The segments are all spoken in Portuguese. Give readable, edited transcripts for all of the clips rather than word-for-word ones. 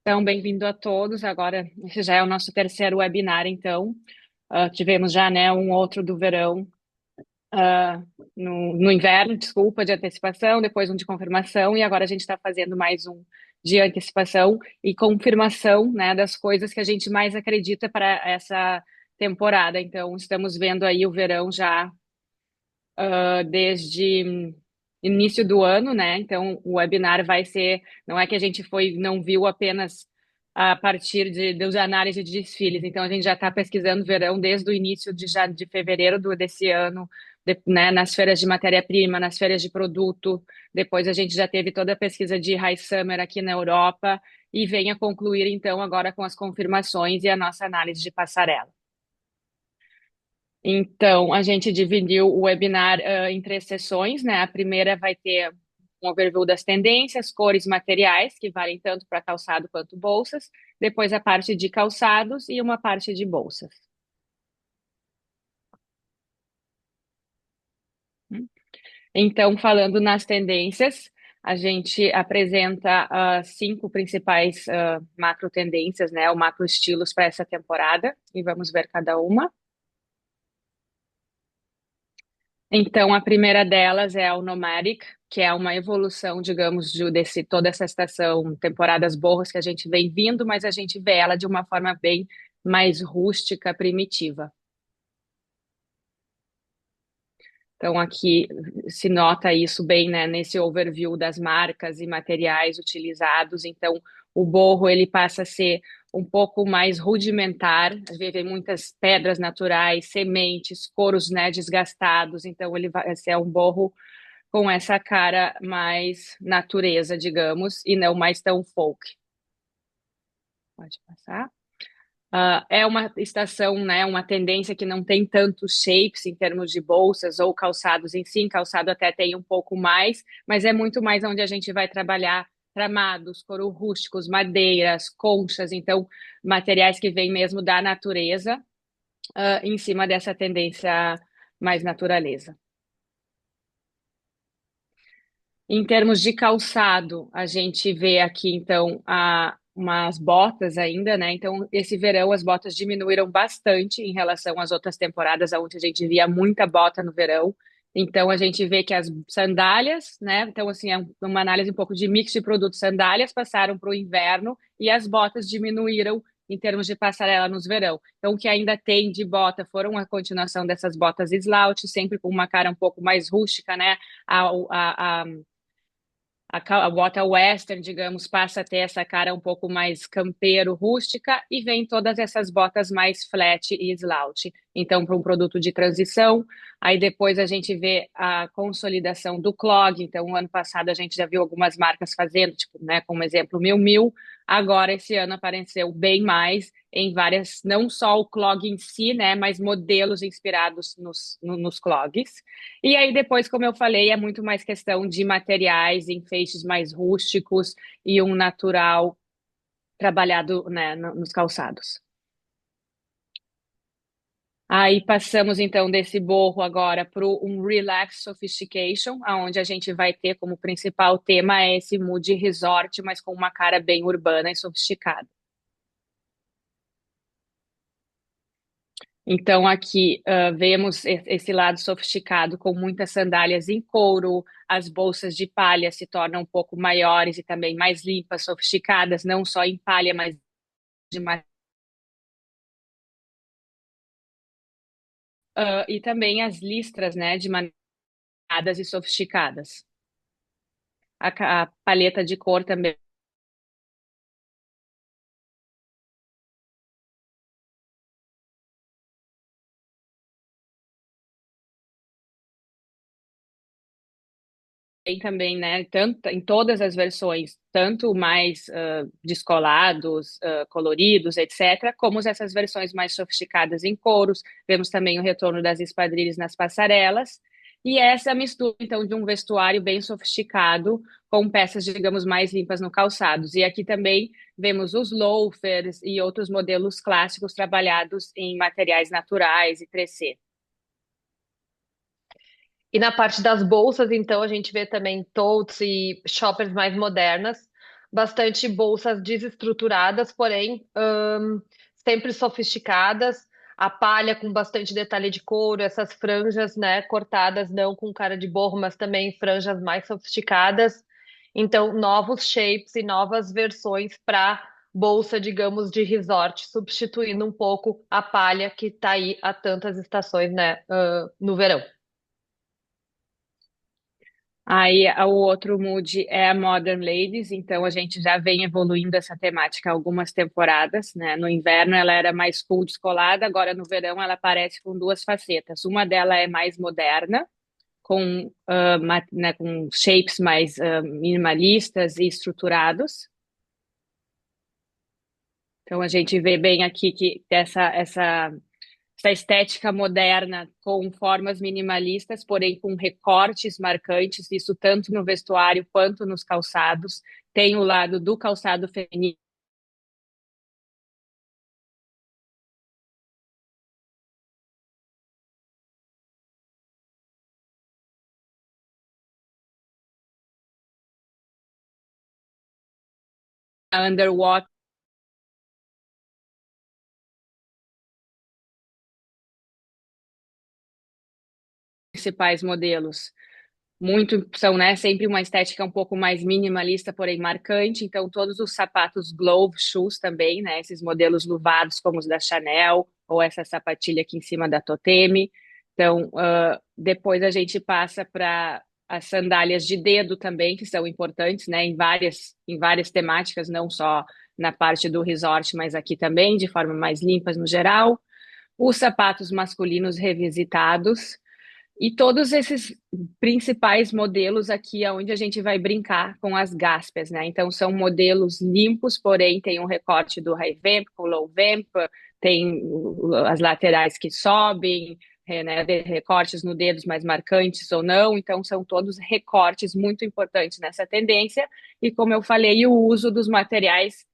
Então, bem-vindo a todos. Agora, esse já é o nosso terceiro webinar, então. Tivemos já, né, um outro do verão, ah, no inverno, desculpa, de antecipação, depois um de confirmação, e agora a gente está fazendo mais um de antecipação e confirmação, né, das coisas que a gente mais acredita para essa temporada. Então, estamos vendo aí o verão já desde início do ano, né? Então, o webinar vai ser, não é que a gente não viu apenas a partir de análise de desfiles, então a gente já está pesquisando verão desde o início de fevereiro desse ano, né, nas feiras de matéria-prima, nas feiras de produto, depois a gente já teve toda a pesquisa de High Summer aqui na Europa, e vem a concluir, então, agora com as confirmações e a nossa análise de passarela. Então, a gente dividiu o webinar em três sessões, né? A primeira vai ter um overview das tendências, cores, materiais, que valem tanto para calçado quanto bolsas. Depois, a parte de calçados e uma parte de bolsas. Então, falando nas tendências, a gente apresenta cinco principais macro tendências, né? Ou macro estilos para essa temporada, e vamos ver cada uma. Então, a primeira delas é o Nomadic, que é uma evolução, digamos, desse toda essa estação, temporadas boas que a gente vem vindo, mas a gente vê ela de uma forma bem mais rústica, primitiva. Então, aqui se nota isso bem, né, nesse overview das marcas e materiais utilizados. Então, o borro ele passa a ser um pouco mais rudimentar, a gente vê muitas pedras naturais, sementes, couros, né, desgastados. Então, ele vai ser um borro com essa cara mais natureza, digamos, e não mais tão folk. Pode passar. É uma estação, né, uma tendência que não tem tantos shapes em termos de bolsas ou calçados em si. Calçado até tem um pouco mais, mas é muito mais onde a gente vai trabalhar tramados, couro rústicos, madeiras, conchas, então materiais que vêm mesmo da natureza, em cima dessa tendência mais naturaleza. Em termos de calçado, a gente vê aqui, então, umas botas ainda, né? Então, esse verão as botas diminuíram bastante em relação às outras temporadas, onde a gente via muita bota no verão. Então, a gente vê que as sandálias, né? Então, assim, é uma análise um pouco de mix de produtos. Sandálias passaram para o inverno e as botas diminuíram em termos de passarela nos verão. Então, o que ainda tem de bota foram a continuação dessas botas slout, sempre com uma cara um pouco mais rústica, né? A bota western, digamos, passa a ter essa cara um pouco mais campeiro, rústica, e vem todas essas botas mais flat e slout. Então, para um produto de transição, aí depois a gente vê a consolidação do clog. Então, o ano passado a gente já viu algumas marcas fazendo, tipo, né, como exemplo, Miu Miu. Agora, esse ano apareceu bem mais em várias, não só o clog em si, né, mas modelos inspirados nos clogs. E aí depois, como eu falei, é muito mais questão de materiais, enfeites mais rústicos e um natural trabalhado, né, nos calçados. Aí passamos então desse borro agora para um Relax Sophistication, onde a gente vai ter como principal tema esse mood resort, mas com uma cara bem urbana e sofisticada. Então, aqui vemos esse lado sofisticado com muitas sandálias em couro, as bolsas de palha se tornam um pouco maiores e também mais limpas, sofisticadas, não só em palha, mas de e também as listras, né, de maneiras e sofisticadas. A paleta de cor também tem também, né, tanto, em todas as versões, tanto mais descolados, coloridos, etc., como essas versões mais sofisticadas em couros. Vemos também o retorno das esquadrilhas nas passarelas. E essa mistura, então, de um vestuário bem sofisticado com peças, digamos, mais limpas no calçados. E aqui também vemos os loafers e outros modelos clássicos trabalhados em materiais naturais e 3C. E na parte das bolsas, então, a gente vê também totes e shoppers mais modernas, bastante bolsas desestruturadas, porém sempre sofisticadas. A palha com bastante detalhe de couro, essas franjas, né, cortadas não com cara de borro, mas também franjas mais sofisticadas. Então, novos shapes e novas versões para bolsa, digamos, de resort, substituindo um pouco a palha que está aí há tantas estações, né, no verão. Aí o outro mood é a Modern Ladies, então a gente já vem evoluindo essa temática há algumas temporadas, né? No inverno ela era mais full descolada, agora no verão ela aparece com duas facetas. Uma dela é mais moderna, com, né, com shapes mais minimalistas e estruturados. Então a gente vê bem aqui que essa estética moderna com formas minimalistas, porém com recortes marcantes, isso tanto no vestuário quanto nos calçados. Tem o lado do calçado feminino, underwater, principais modelos. Muito são, né, sempre uma estética um pouco mais minimalista, porém marcante. Então, todos os sapatos Glove Shoes também, né, esses modelos luvados como os da Chanel, ou essa sapatilha aqui em cima da Toteme. Então, depois a gente passa para as sandálias de dedo também, que são importantes, né, em várias temáticas, não só na parte do resort, mas aqui também, de forma mais limpas no geral. Os sapatos masculinos revisitados, e todos esses principais modelos aqui é onde a gente vai brincar com as gaspes, né? Então são modelos limpos, porém tem um recorte do high vamp com low vamp, tem as laterais que sobem, né, recortes no dedos mais marcantes ou não. Então são todos recortes muito importantes nessa tendência. E como eu falei, o uso dos materiais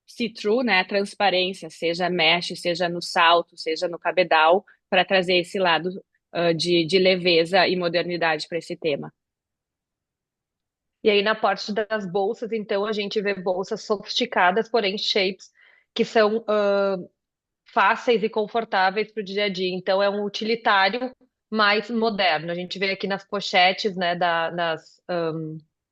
see-through, né, transparência, seja mesh, seja no salto, seja no cabedal, para trazer esse lado de leveza e modernidade para esse tema. E aí, na parte das bolsas, então, a gente vê bolsas sofisticadas, porém shapes que são fáceis e confortáveis para o dia a dia. Então, é um utilitário mais moderno. A gente vê aqui nas pochetes, né,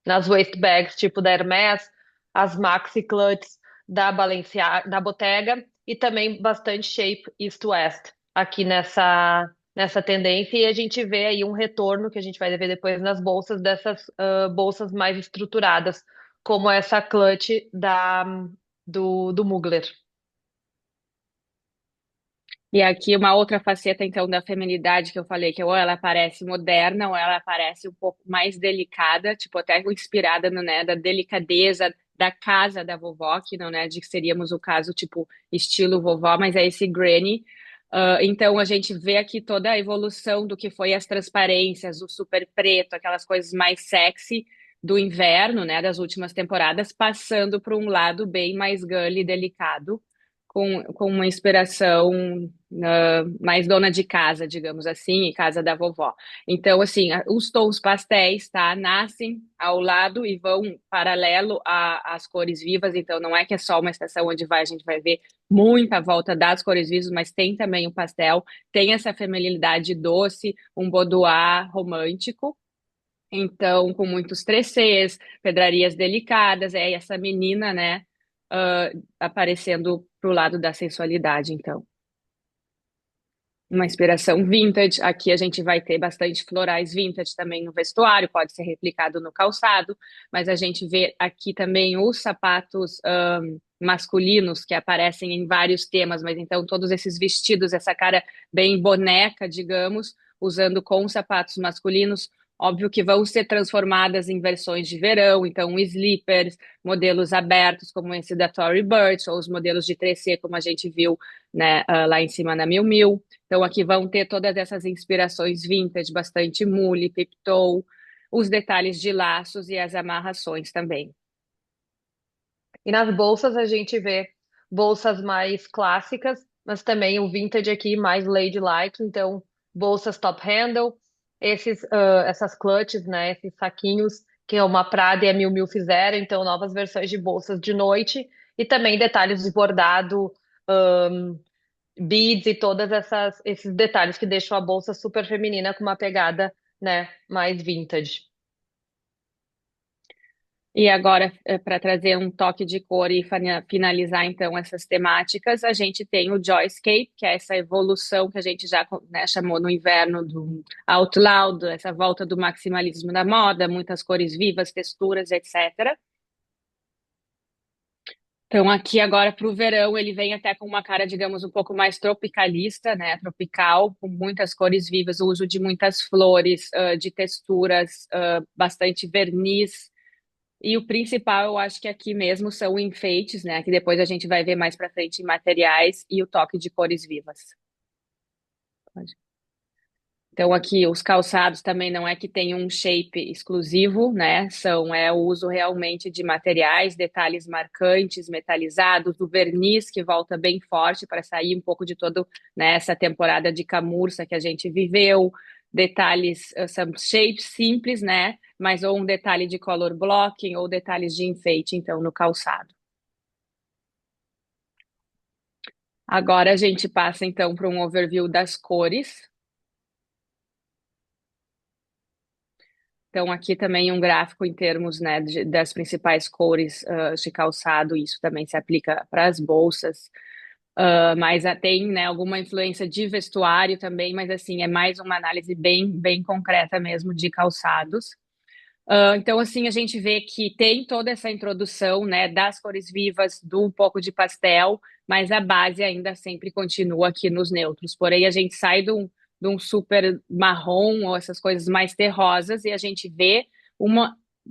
nas waist bags, tipo da Hermès, as maxi clutches da Balenciaga, da Bottega, e também bastante shape East-West aqui nessa tendência. E a gente vê aí um retorno que a gente vai ver depois nas bolsas dessas bolsas mais estruturadas, como essa clutch do Mugler. E aqui uma outra faceta, então, da feminilidade que eu falei, que ou ela parece moderna, ou ela parece um pouco mais delicada, tipo, até inspirada no, né, da delicadeza da casa da vovó, que não, né, de que seríamos o caso, tipo, estilo vovó, mas é esse granny. Então, a gente vê aqui toda a evolução do que foi as transparências, o super preto, aquelas coisas mais sexy do inverno, né, das últimas temporadas, passando para um lado bem mais girly e delicado, com uma inspiração mais dona de casa, digamos assim, e casa da vovó. Então, assim, os tons pastéis, tá, nascem ao lado e vão paralelo às cores vivas. Então, não é que é só uma estação onde a gente vai ver muita volta das cores vivas, mas tem também o pastel, tem essa feminilidade doce, um boudoir romântico. Então, com muitos tressês, pedrarias delicadas, é essa menina, né, aparecendo pro lado da sensualidade, então. Uma inspiração vintage. Aqui a gente vai ter bastante florais vintage também no vestuário, pode ser replicado no calçado, mas a gente vê aqui também os sapatos masculinos que aparecem em vários temas, mas então todos esses vestidos, essa cara bem boneca, digamos, usando com sapatos masculinos. Óbvio que vão ser transformadas em versões de verão, então slippers, modelos abertos como esse da Tory Burch, ou os modelos de 3C, como a gente viu, né, lá em cima na Miu Miu. Então, aqui vão ter todas essas inspirações vintage, bastante mule, piptoe, os detalhes de laços e as amarrações também. E nas bolsas a gente vê bolsas mais clássicas, mas também o vintage aqui mais ladylike, então bolsas top handle, essas clutches, né, esses saquinhos que é uma Prada e a Miu Miu fizeram, então novas versões de bolsas de noite e também detalhes de bordado, ahn, beads e todas esses detalhes que deixam a bolsa super feminina com uma pegada, né, mais vintage. E agora, para trazer um toque de cor e finalizar então essas temáticas, a gente tem o Joyscape, que é essa evolução que a gente já, né, chamou no inverno do Out Loud, essa volta do maximalismo da moda, muitas cores vivas, texturas, etc. Então, aqui agora para o verão, ele vem até com uma cara, digamos, um pouco mais tropicalista, né? Tropical, com muitas cores vivas, o uso de muitas flores, de texturas, bastante verniz. E o principal, eu acho que aqui mesmo são enfeites, né? Que depois a gente vai ver mais para frente em materiais e o toque de cores vivas. Então, aqui os calçados também não é que tem um shape exclusivo, né? O uso realmente de materiais, detalhes marcantes, metalizados, do verniz que volta bem forte para sair um pouco de todo, né, essa temporada de camurça que a gente viveu. Detalhes, são shapes simples, né? Mas ou um detalhe de color blocking ou detalhes de enfeite, então, no calçado. Agora a gente passa, então, para um overview das cores. Então, aqui também um gráfico em termos, né, das principais cores de calçado, isso também se aplica para as bolsas, mas tem, né, alguma influência de vestuário também, mas assim, é mais uma análise bem concreta mesmo de calçados. Então, assim, a gente vê que tem toda essa introdução, né, das cores vivas, do um pouco de pastel, mas a base ainda sempre continua aqui nos neutros. Porém, a gente sai de um super marrom ou essas coisas mais terrosas e a gente vê um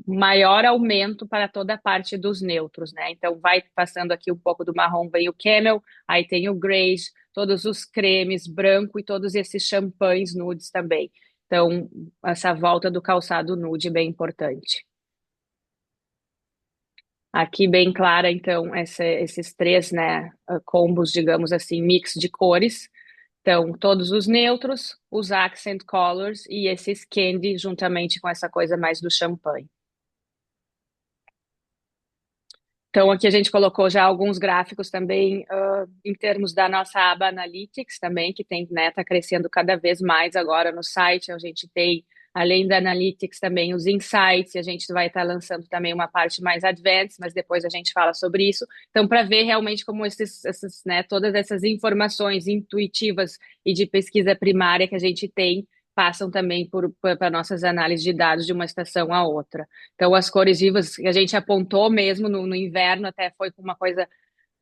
maior aumento para toda a parte dos neutros, né? Então, vai passando aqui um pouco do marrom, vem o camel, aí tem o greige, todos os cremes, branco e todos esses champanhes nudes também. Então, essa volta do calçado nude é bem importante. Aqui bem clara, então, esses três, né, combos, digamos assim, mix de cores. Então, todos os neutros, os accent colors e esses candy, juntamente com essa coisa mais do champanhe. Então, aqui a gente colocou já alguns gráficos também, em termos da nossa aba Analytics também, que tem, né, tá crescendo cada vez mais agora no site. A gente tem, além da Analytics, também os Insights, e a gente vai estar lançando também uma parte mais advanced, mas depois a gente fala sobre isso. Então, para ver realmente como né, todas essas informações intuitivas e de pesquisa primária que a gente tem passam também para nossas análises de dados de uma estação a outra. Então, as cores vivas que a gente apontou mesmo no inverno, até foi uma coisa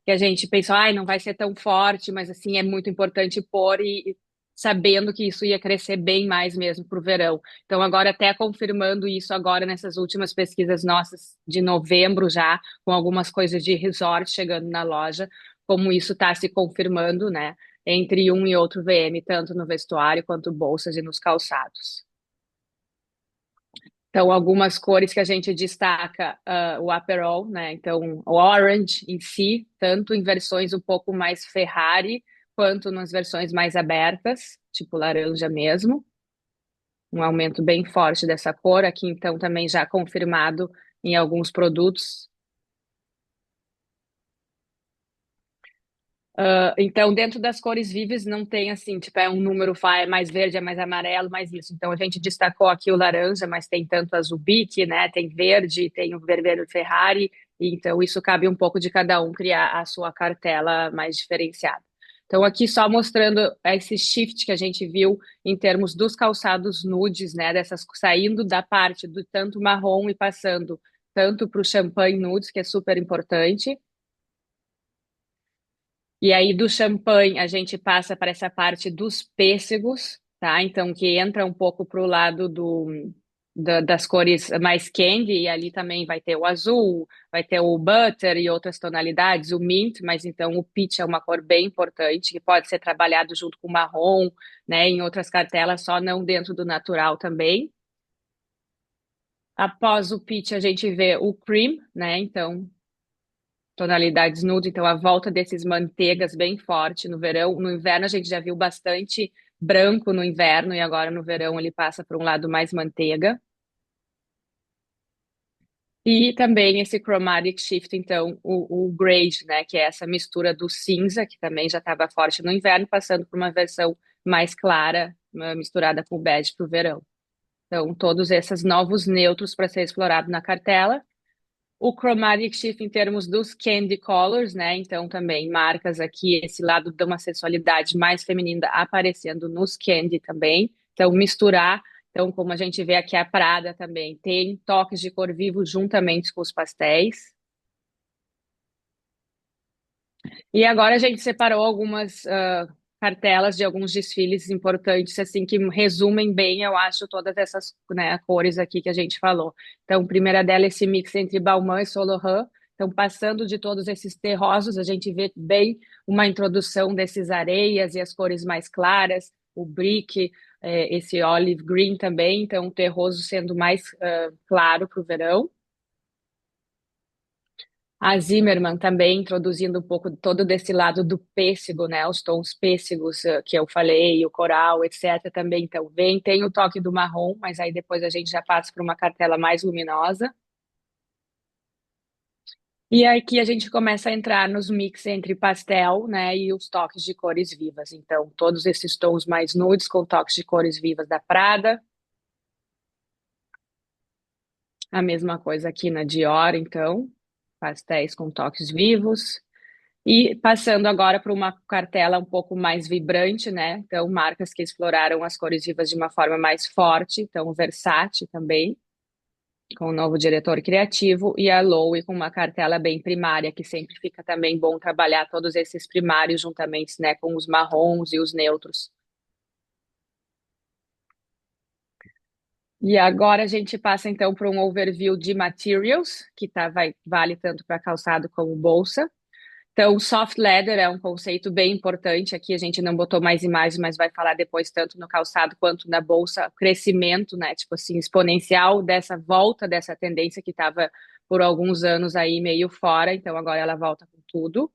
que a gente pensou, ai, não vai ser tão forte, mas assim, é muito importante pôr e sabendo que isso ia crescer bem mais mesmo para o verão. Então, agora até confirmando isso agora nessas últimas pesquisas nossas de novembro já, com algumas coisas de resort chegando na loja, como isso está se confirmando, né, entre um e outro VM, tanto no vestuário quanto bolsas e nos calçados. Então, algumas cores que a gente destaca, o Aperol, né? Então, o Orange em si, tanto em versões um pouco mais Ferrari, quanto nas versões mais abertas, tipo laranja mesmo. Um aumento bem forte dessa cor. Aqui, então, também já confirmado em alguns produtos. Então, dentro das cores vivas, não tem assim, tipo, é um número é mais verde, é mais amarelo, mais isso. Então, a gente destacou aqui o laranja, mas tem tanto azul bique, né? Tem verde, tem o vermelho Ferrari. Então, isso cabe um pouco de cada um criar a sua cartela mais diferenciada. Então, aqui só mostrando esse shift que a gente viu em termos dos calçados nudes, né? Dessas saindo da parte do tanto marrom e passando tanto para o champanhe nudes, que é super importante. E aí do champanhe a gente passa para essa parte dos pêssegos, tá? Então que entra um pouco para o lado das cores mais candy, e ali também vai ter o azul, vai ter o butter e outras tonalidades, o mint, mas então o peach é uma cor bem importante, que pode ser trabalhado junto com o marrom, né? Em outras cartelas, só não dentro do natural também. Após o peach a gente vê o cream, né? Então tonalidades nude, então a volta desses manteigas bem forte no verão. No inverno a gente já viu bastante branco no inverno e agora no verão ele passa para um lado mais manteiga. E também esse chromatic shift, então, o grade, né, que é essa mistura do cinza, que também já estava forte no inverno, passando por uma versão mais clara, misturada com bege para o verão. Então, todos esses novos neutros para ser explorado na cartela. O chromatic shift em termos dos candy colors, né? Então, também marcas aqui, esse lado de uma sensualidade mais feminina aparecendo nos candy também. Então, misturar. Então, como a gente vê aqui, a Prada também tem toques de cor vivo juntamente com os pastéis. E agora a gente separou algumas cartelas de alguns desfiles importantes, assim, que resumem bem, eu acho, todas essas, né, cores aqui que a gente falou. Então, a primeira dela é esse mix entre Balmain e Saint Laurent. Então, passando de todos esses terrosos, a gente vê bem uma introdução desses areias e as cores mais claras, o brick, esse olive green também. Então, o terroso sendo mais claro para o verão. A Zimmermann também introduzindo um pouco todo desse lado do pêssego, né? Os tons pêssegos que eu falei, o coral, etc. também. Então, vem, tem o toque do marrom, mas aí depois a gente já passa para uma cartela mais luminosa. E aqui a gente começa a entrar nos mix entre pastel, né, e os toques de cores vivas. Então, todos esses tons mais nudes com toques de cores vivas da Prada. A mesma coisa aqui na Dior, então, pastéis com toques vivos. E passando agora para uma cartela um pouco mais vibrante, né? Então, marcas que exploraram as cores vivas de uma forma mais forte. Então, o Versace também, com o novo diretor criativo, e a Loewe com uma cartela bem primária, que sempre fica também bom trabalhar todos esses primários juntamente, né, com os marrons e os neutros. E agora a gente passa então para um overview de materials, que vale tanto para calçado como bolsa. Então, soft leather é um conceito bem importante. Aqui a gente não botou mais imagens, mas vai falar depois tanto no calçado quanto na bolsa, o crescimento, né, tipo assim, exponencial dessa volta dessa tendência que estava por alguns anos aí meio fora, então agora ela volta com tudo.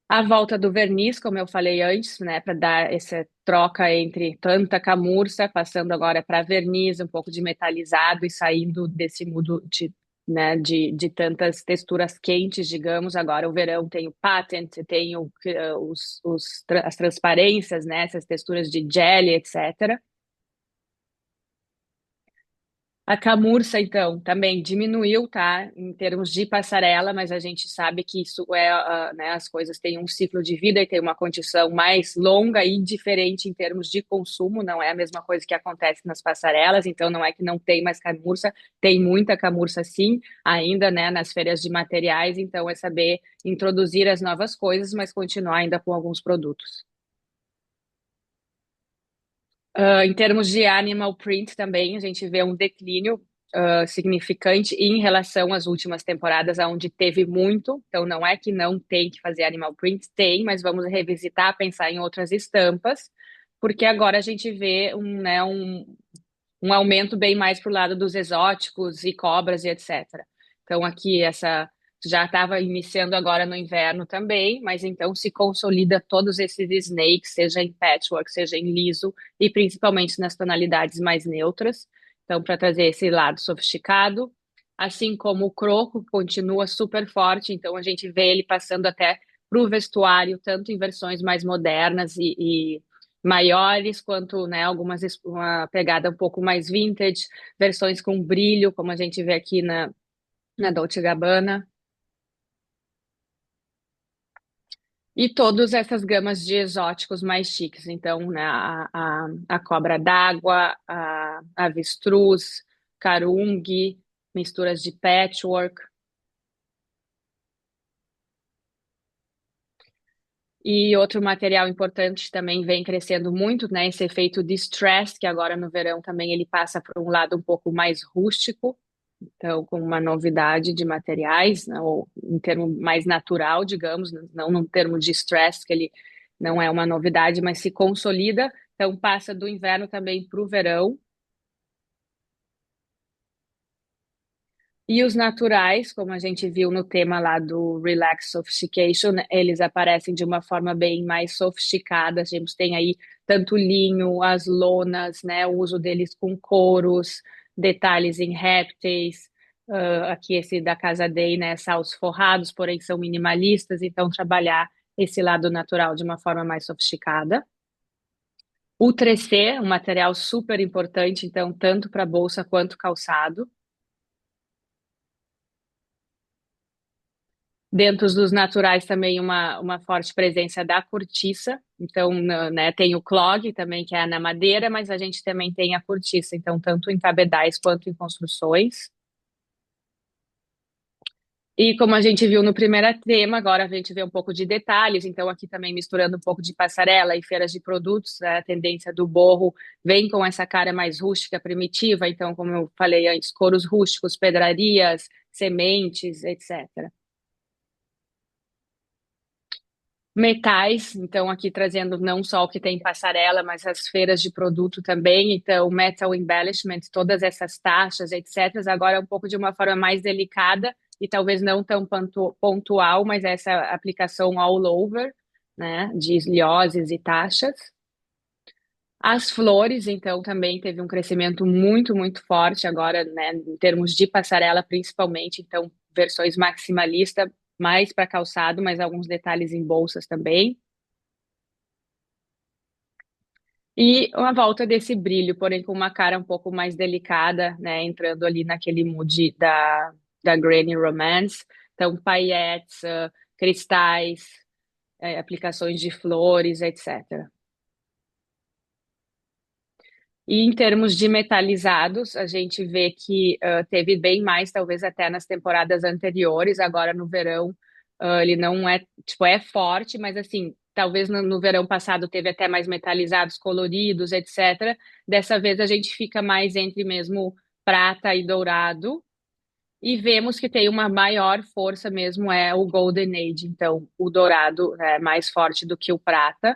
A volta do verniz, como eu falei antes, né, para dar essa troca entre tanta camurça, passando agora para verniz, um pouco de metalizado e saindo desse mundo de, né, de tantas texturas quentes, digamos. Agora o verão tem o patent, tem as transparências, né, essas texturas de jelly, etc. A camurça, então, também diminuiu, tá, em termos de passarela, mas a gente sabe que isso né, as coisas têm um ciclo de vida e tem uma condição mais longa e diferente em termos de consumo, não é a mesma coisa que acontece nas passarelas, então não é que não tem mais camurça, tem muita camurça sim, ainda, né, nas feiras de materiais, então é saber introduzir as novas coisas, mas continuar ainda com alguns produtos. Em termos de animal print também, a gente vê um declínio significante em relação às últimas temporadas, onde teve muito. Então, não é que não tem que fazer animal print, tem, mas vamos revisitar, pensar em outras estampas, porque agora a gente vê um aumento bem mais para o lado dos exóticos e cobras e etc. Então, aqui essa já estava iniciando agora no inverno também, mas então se consolida todos esses snakes, seja em patchwork, seja em liso, e principalmente nas tonalidades mais neutras. Então, para trazer esse lado sofisticado, assim como o croco continua super forte, então a gente vê ele passando até para o vestuário, tanto em versões mais modernas e maiores, quanto, né, uma pegada um pouco mais vintage, versões com brilho, como a gente vê aqui na Dolce Gabbana, e todas essas gamas de exóticos mais chiques. Então, né, a cobra d'água, a avestruz, carungue, misturas de patchwork. E outro material importante também vem crescendo muito, né? Esse efeito distress, que agora no verão também ele passa para um lado um pouco mais rústico, então com uma novidade de materiais, né? Ou em termo mais natural, digamos, não num termo de stress, que ele não é uma novidade, mas se consolida. Então passa do inverno também para o verão. E os naturais, como a gente viu no tema lá do Relax Sophistication, eles aparecem de uma forma bem mais sofisticada. A gente tem aí tanto o linho, as lonas, né, o uso deles com couros, detalhes em répteis. aqui esse da Casa Day, né, saltos forrados, porém são minimalistas, então trabalhar esse lado natural de uma forma mais sofisticada. O 3C, um material super importante, então, tanto para bolsa quanto calçado. Dentro dos naturais também uma forte presença da cortiça. Então, né, tem o clog também, que é na madeira, mas a gente também tem a cortiça, então, tanto em cabedais quanto em construções. E como a gente viu no primeiro tema, agora a gente vê um pouco de detalhes, então aqui também misturando um pouco de passarela e feiras de produtos, né, a tendência do borro vem com essa cara mais rústica, primitiva, então, como eu falei antes, couros rústicos, pedrarias, sementes, etc. Metais, então aqui trazendo não só o que tem em passarela, mas as feiras de produto também, então metal embellishment, todas essas taxas, etc. Agora é um pouco de uma forma mais delicada e talvez não tão pontual, mas essa aplicação all over, né, de eslioses e taxas. As flores, então, também teve um crescimento muito, muito forte agora, né, em termos de passarela, principalmente. Então, versões maximalista, mais para calçado, mas alguns detalhes em bolsas também. E uma volta desse brilho, porém com uma cara um pouco mais delicada, né, entrando ali naquele mood da Granny Romance. Então, paillettes, cristais, aplicações de flores, etc. E em termos de metalizados, a gente vê que teve bem mais, talvez até nas temporadas anteriores. Agora no verão, ele não é, tipo, é forte, mas assim, talvez no verão passado teve até mais metalizados, coloridos, etc. Dessa vez a gente fica mais entre mesmo prata e dourado. E vemos que tem uma maior força mesmo, é o Golden Age. Então, o dourado é mais forte do que o prata.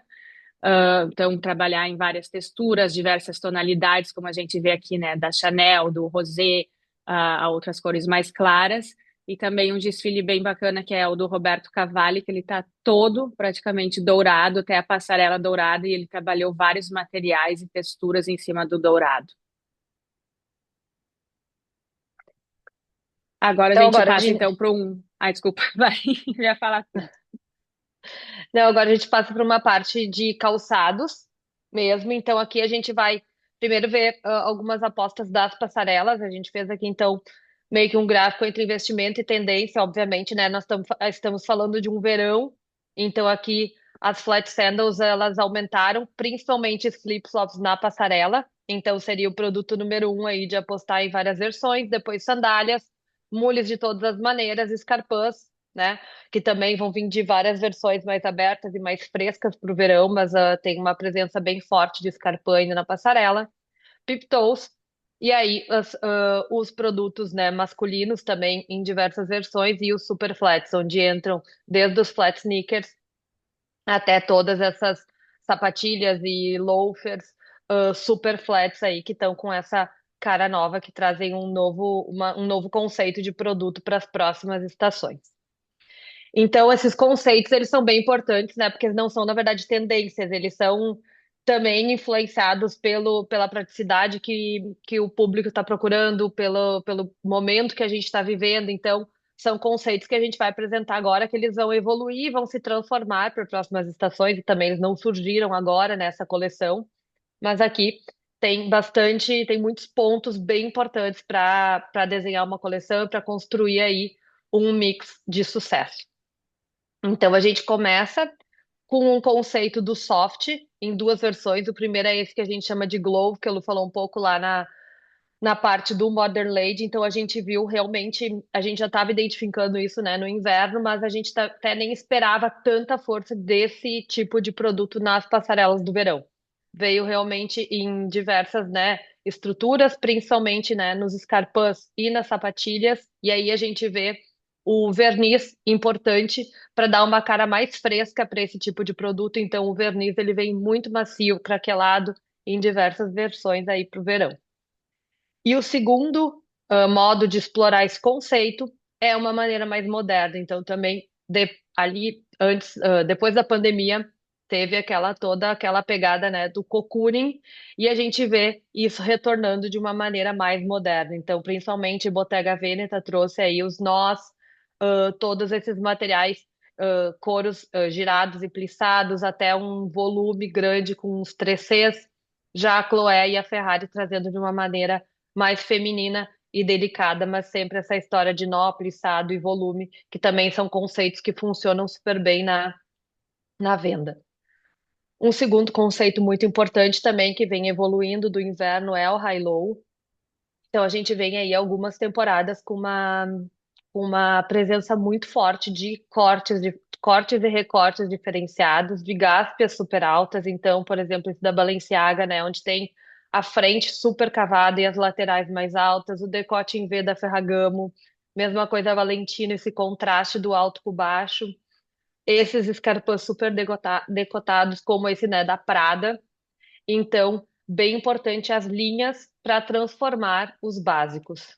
Então, trabalhar em várias texturas, diversas tonalidades, como a gente vê aqui, né, da Chanel, do rosé, a outras cores mais claras. E também um desfile bem bacana, que é o do Roberto Cavalli, que ele está todo praticamente dourado, até a passarela dourada, e ele trabalhou vários materiais e texturas em cima do dourado. Agora a Então gente agora a passa, gente, então, para um... Ai, desculpa, vai, eu ia falar tudo. não, agora a gente passa para uma parte de calçados mesmo. Então aqui a gente vai primeiro ver algumas apostas das passarelas. A gente fez aqui então meio que um gráfico entre investimento e tendência, obviamente, né? Nós estamos falando de um verão, então aqui as flat sandals elas aumentaram, principalmente os flip-flops na passarela. Então seria o produto número um aí de apostar em várias versões. Depois sandálias, mules de todas as maneiras, escarpãs, né? Que também vão vir de várias versões mais abertas e mais frescas para o verão, mas tem uma presença bem forte de Scarpa ainda na passarela. Piptoes, e aí os produtos, né, masculinos também em diversas versões, e os super flats, onde entram desde os flat sneakers até todas essas sapatilhas e loafers, super flats aí, que estão com essa cara nova, que trazem um novo conceito de produto para as próximas estações. Então, esses conceitos, eles são bem importantes, né? Porque eles não são, na verdade, tendências, eles são também influenciados pela praticidade que o público está procurando, pelo momento que a gente está vivendo. Então, são conceitos que a gente vai apresentar agora, que eles vão evoluir, vão se transformar para próximas estações, e também eles não surgiram agora nessa coleção, mas aqui tem muitos pontos bem importantes para desenhar uma coleção, para construir aí um mix de sucesso. Então a gente começa com um conceito do soft em duas versões. O primeiro é esse que a gente chama de Glow, que ele falou um pouco lá na parte do Modern Lady. Então a gente viu realmente, a gente já estava identificando isso, né, no inverno, mas a gente até nem esperava tanta força desse tipo de produto nas passarelas do verão. Veio realmente em diversas, né, estruturas, principalmente, né, nos escarpãs e nas sapatilhas. E aí a gente vê o verniz importante para dar uma cara mais fresca para esse tipo de produto. Então o verniz ele vem muito macio, craquelado em diversas versões aí para o verão. E o segundo modo de explorar esse conceito é uma maneira mais moderna. Então, também ali antes, depois da pandemia, teve toda aquela pegada, né, do cocooning, e a gente vê isso retornando de uma maneira mais moderna. Então, principalmente Bottega Veneta trouxe aí os nós, todos esses materiais, couros, girados e plissados, até um volume grande com os 3Cs, já a Chloé e a Ferrari trazendo de uma maneira mais feminina e delicada, mas sempre essa história de nó, plissado e volume, que também são conceitos que funcionam super bem na venda. Um segundo conceito muito importante também que vem evoluindo do inverno é o high-low. Então a gente vem aí algumas temporadas com uma presença muito forte de cortes e recortes diferenciados, de gáspias super altas. Então, por exemplo, esse da Balenciaga, né, onde tem a frente super cavada e as laterais mais altas, o decote em V da Ferragamo, mesma coisa a Valentino, esse contraste do alto para o baixo. Esses escarpins super decotados, como esse, né, da Prada. Então, bem importante as linhas para transformar os básicos.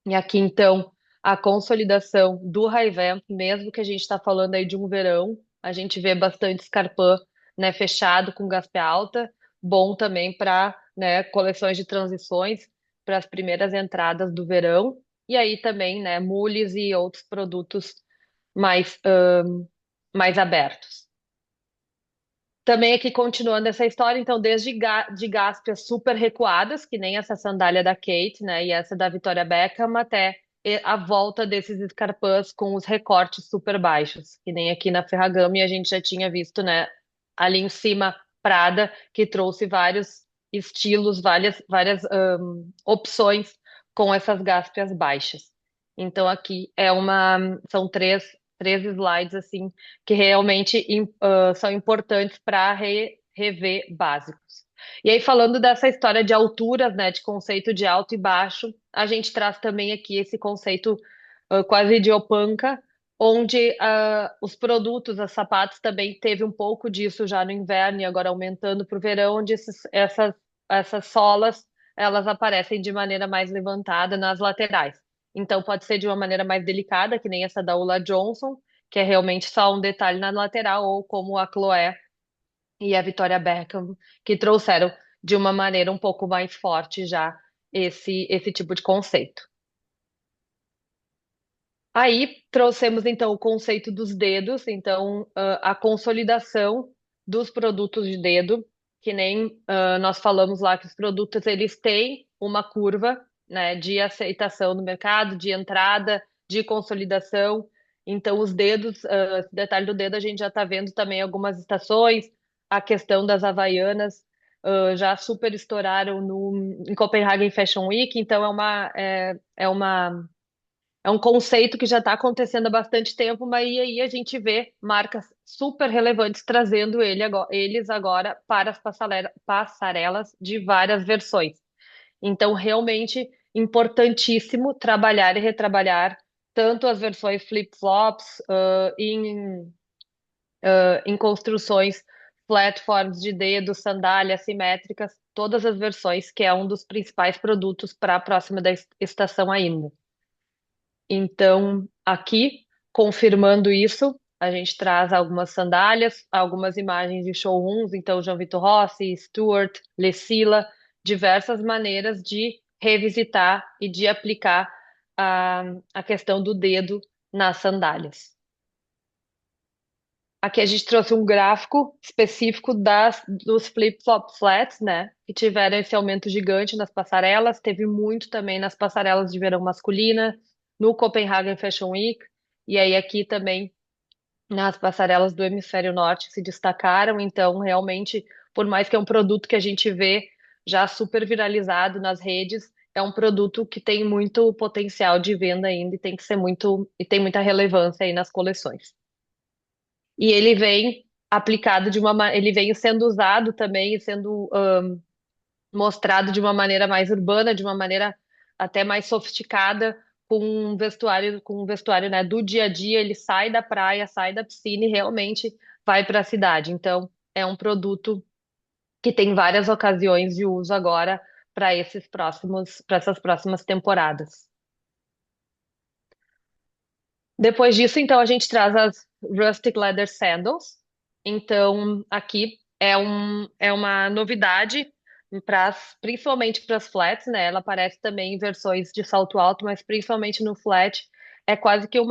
E aqui, então, a consolidação do Ray-Ban, mesmo que a gente está falando aí de um verão, a gente vê bastante escarpin, né, fechado com gaspé alta, bom também para, né, coleções de transições para as primeiras entradas do verão. E aí também, né, mules e outros produtos mais, mais abertos. Também aqui continuando essa história, então, desde de gáspias super recuadas, que nem essa sandália da Kate, né, e essa da Victoria Beckham, até a volta desses escarpins com os recortes super baixos, que nem aqui na Ferragamo, e a gente já tinha visto, né, ali em cima, Prada, que trouxe vários estilos, várias opções com essas gáspias baixas. Então, aqui são três slides, assim, que realmente são importantes para rever básicos. E aí, falando dessa história de alturas, né, de conceito de alto e baixo, a gente traz também aqui esse conceito quase de opanca, onde os produtos, os sapatos também teve um pouco disso já no inverno e agora aumentando para o verão, onde essas solas elas aparecem de maneira mais levantada nas laterais. Então pode ser de uma maneira mais delicada, que nem essa da Ula Johnson, que é realmente só um detalhe na lateral, ou como a Chloé e a Victoria Beckham, que trouxeram de uma maneira um pouco mais forte já esse tipo de conceito. Aí trouxemos então o conceito dos dedos, então a consolidação dos produtos de dedo, que nem nós falamos lá que os produtos eles têm uma curva, né, de aceitação no mercado, de entrada, de consolidação. Então os dedos, esse detalhe do dedo a gente já está vendo também algumas estações, a questão das Havaianas já super estouraram no, em Copenhagen Fashion Week, então é um conceito que já está acontecendo há bastante tempo, mas aí a gente vê marcas super relevantes trazendo eles agora para as passarelas de várias versões. Então, realmente importantíssimo trabalhar e retrabalhar tanto as versões flip-flops em construções platforms de dedo, sandálias simétricas, todas as versões, que é um dos principais produtos para a próxima da estação ainda. Então, aqui, confirmando isso, a gente traz algumas sandálias, algumas imagens de showrooms, então João Vitor Rossi, Stuart, Lessila, diversas maneiras de revisitar e de aplicar a questão do dedo nas sandálias. Aqui a gente trouxe um gráfico específico dos flip-flop flats, né? Que tiveram esse aumento gigante nas passarelas. Teve muito também nas passarelas de verão masculina, no Copenhagen Fashion Week. E aí aqui também nas passarelas do Hemisfério Norte se destacaram. Então, realmente, por mais que é um produto que a gente vê já super viralizado nas redes, é um produto que tem muito potencial de venda ainda e tem que ser e tem muita relevância aí nas coleções. E ele vem aplicado ele vem sendo usado também e sendo mostrado de uma maneira mais urbana, de uma maneira até mais sofisticada, com um vestuário, né, do dia a dia, ele sai da praia, sai da piscina e realmente vai para a cidade. Então, é um produto que tem várias ocasiões de uso agora para essas próximas temporadas. Depois disso, então, a gente traz as Rustic Leather Sandals, Então, aqui é uma novidade, principalmente para as flats, né? Ela aparece também em versões de salto alto, mas principalmente no flat, é quase que um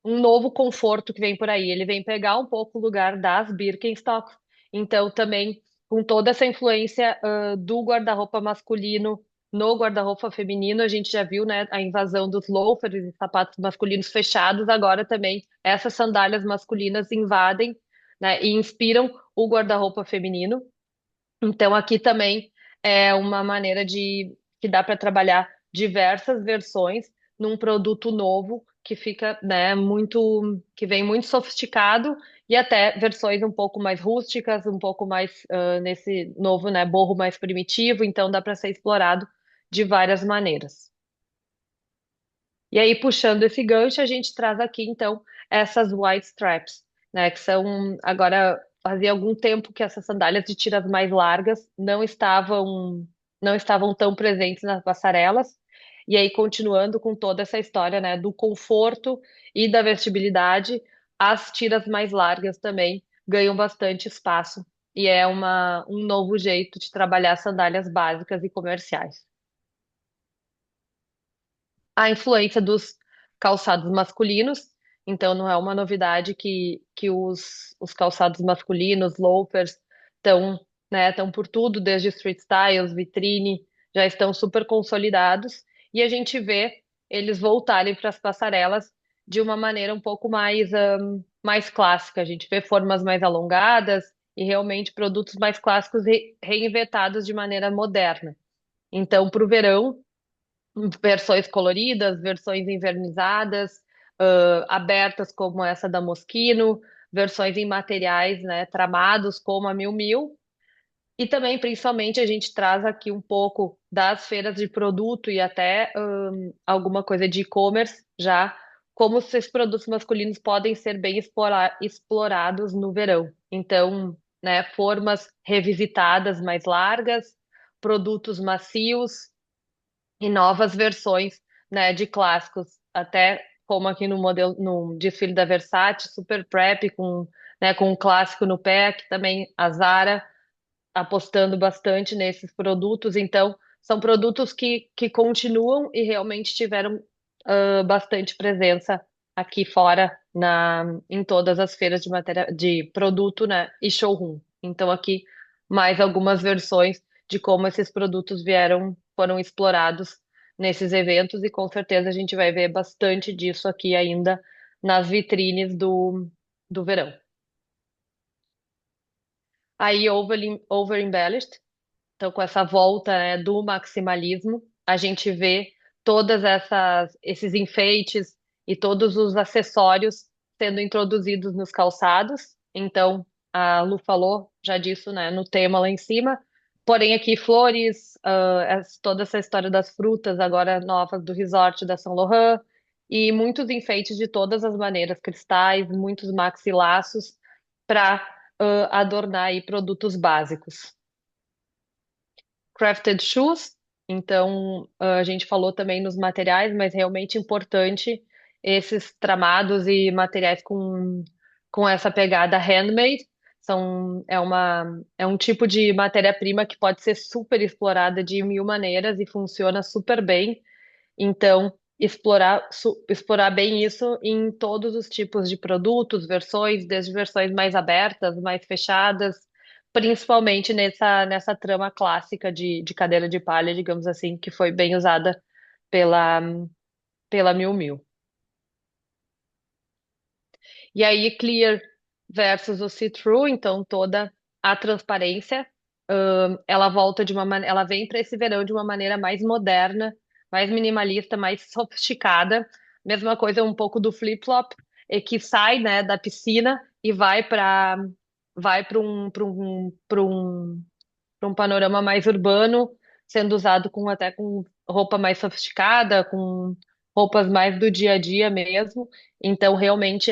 novo conforto que vem por aí. Ele vem pegar um pouco o lugar das Birkenstocks, então também com toda essa influência, do guarda-roupa masculino no guarda-roupa feminino, a gente já viu, né, a invasão dos loafers e sapatos masculinos fechados. Agora também essas sandálias masculinas invadem, né, e inspiram o guarda-roupa feminino. Então aqui também é uma maneira de que dá para trabalhar diversas versões num produto novo que fica, né, que vem muito sofisticado, e até versões um pouco mais rústicas, um pouco mais, nesse novo, né, borro mais primitivo, então dá para ser explorado de várias maneiras. E aí, puxando esse gancho, a gente traz aqui, então, essas white straps, né? Que são, agora, fazia algum tempo que essas sandálias de tiras mais largas não estavam tão presentes nas passarelas. E aí, continuando com toda essa história, né, do conforto e da vestibilidade, as tiras mais largas também ganham bastante espaço. E é um novo jeito de trabalhar sandálias básicas e comerciais. A influência dos calçados masculinos. Então, não é uma novidade que os calçados masculinos, loafers, estão, né, estão por tudo, desde street styles, vitrine, já estão super consolidados. E a gente vê eles voltarem para as passarelas de uma maneira um pouco mais clássica. A gente vê formas mais alongadas e realmente produtos mais clássicos reinventados de maneira moderna. Então, para o verão, versões coloridas, versões invernizadas, abertas como essa da Moschino, versões em materiais, né, tramados como a Miu Miu. E também, principalmente, a gente traz aqui um pouco das feiras de produto e até alguma coisa de e-commerce já, como esses produtos masculinos podem ser bem explorados no verão. Então, né, formas revisitadas mais largas, produtos macios e novas versões, né, de clássicos, até como aqui no modelo, no desfile da Versace, super prep com, né, com um clássico no pé, que também a Zara apostando bastante nesses produtos. Então, são produtos que continuam e realmente tiveram, bastante presença aqui fora em todas as feiras de matéria de produto, né, e showroom. Então, aqui mais algumas versões de como esses produtos foram explorados nesses eventos, e com certeza a gente vai ver bastante disso aqui ainda nas vitrines do verão. Aí, over embellished. Então, com essa volta, né, do maximalismo, a gente vê esses enfeites e todos os acessórios sendo introduzidos nos calçados. Então, a Lu falou já disso, né, no tema lá em cima. Porém, aqui flores, toda essa história das frutas agora novas do resort da Saint Laurent, e muitos enfeites de todas as maneiras, cristais, muitos maxilaços para adornar aí produtos básicos. Crafted shoes. Então, a gente falou também nos materiais, mas realmente importante esses tramados e materiais com essa pegada handmade. É um tipo de matéria-prima que pode ser super explorada de mil maneiras e funciona super bem. Então, explorar bem isso em todos os tipos de produtos, versões, desde versões mais abertas, mais fechadas, principalmente nessa trama clássica de cadeira de palha, digamos assim, que foi bem usada pela, pela Miu Miu. E aí, clear versus o see-through, então toda a transparência, ela volta ela vem para esse verão de uma maneira mais moderna, mais minimalista, mais sofisticada. Mesma coisa um pouco do flip-flop, e que sai, né, da piscina e vai para um panorama mais urbano, sendo usado até com roupa mais sofisticada, com roupas mais do dia a dia mesmo. Então, realmente,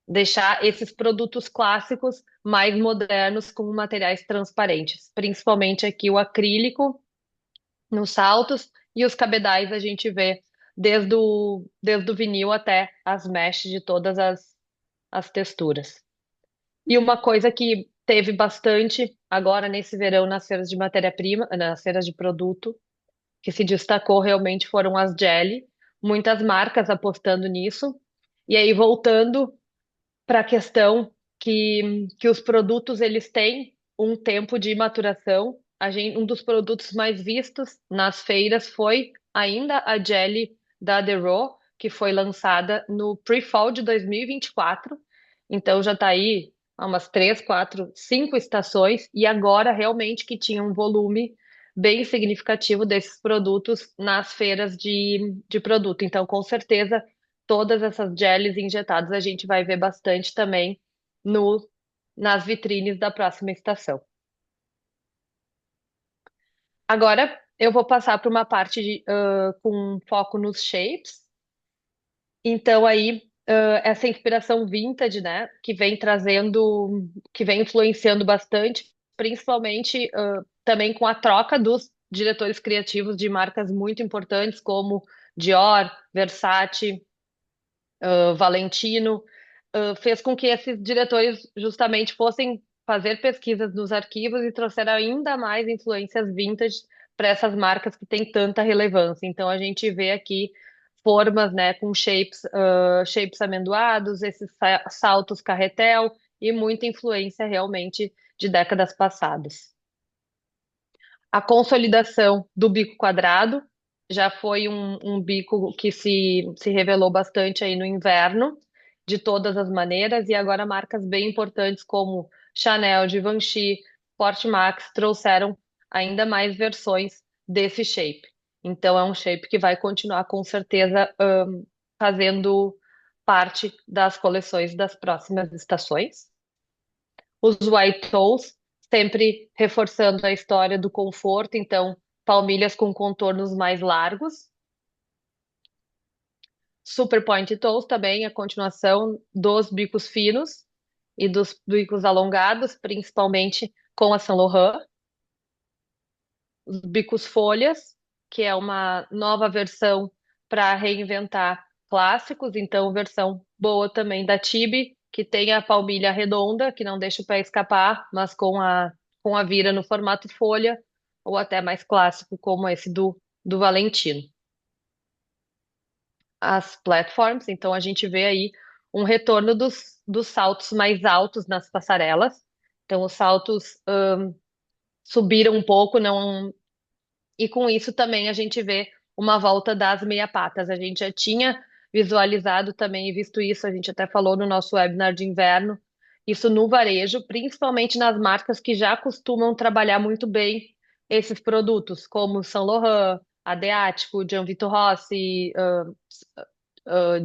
deixar esses produtos clássicos mais modernos com materiais transparentes, principalmente aqui o acrílico nos saltos, e os cabedais a gente vê desde o vinil até as mesh de todas as texturas. E uma coisa que teve bastante agora nesse verão nas feiras de matéria-prima, nas feiras de produto, que se destacou realmente foram as jelly, muitas marcas apostando nisso. E aí, voltando para a questão que os produtos eles têm um tempo de maturação. Um dos produtos mais vistos nas feiras foi ainda a jelly da The Raw, que foi lançada no Pre-Fall de 2024. Então já está aí há umas 3, 4, 5 estações, e agora realmente que tinha um volume bem significativo desses produtos nas feiras de produto. Então, com certeza, todas essas gels injetadas a gente vai ver bastante também no, nas vitrines da próxima estação. Agora eu vou passar para uma parte com foco nos shapes. Então aí essa inspiração vintage, né, que vem trazendo, que vem influenciando bastante, principalmente também com a troca dos diretores criativos de marcas muito importantes como Dior, Versace, Valentino, fez com que esses diretores justamente fossem fazer pesquisas nos arquivos e trouxeram ainda mais influências vintage para essas marcas que têm tanta relevância. Então a gente vê aqui formas, né, com shapes amendoados, esses saltos carretel e muita influência realmente de décadas passadas. A consolidação do bico quadrado já foi um bico que se revelou bastante aí no inverno, de todas as maneiras, e agora marcas bem importantes como Chanel, Givenchy, Forte Max trouxeram ainda mais versões desse shape. Então é um shape que vai continuar com certeza fazendo parte das coleções das próximas estações. Os white toes, sempre reforçando a história do conforto, então palmilhas com contornos mais largos. Super point toes também, a continuação dos bicos finos e dos bicos alongados, principalmente com a Saint Laurent. Os bicos folhas, que é uma nova versão para reinventar clássicos, então versão boa também da Tibi, que tem a palmilha redonda, que não deixa o pé escapar, mas com a vira no formato folha, ou até mais clássico, como esse do Valentino. As platforms, então a gente vê aí um retorno dos saltos mais altos nas passarelas. Então os saltos subiram um pouco, não. E com isso também a gente vê uma volta das meia-patas. A gente já tinha visualizado também e visto isso, a gente até falou no nosso webinar de inverno, isso no varejo, principalmente nas marcas que já costumam trabalhar muito bem esses produtos, como Saint Laurent, Adriatico, Gianvito Rossi,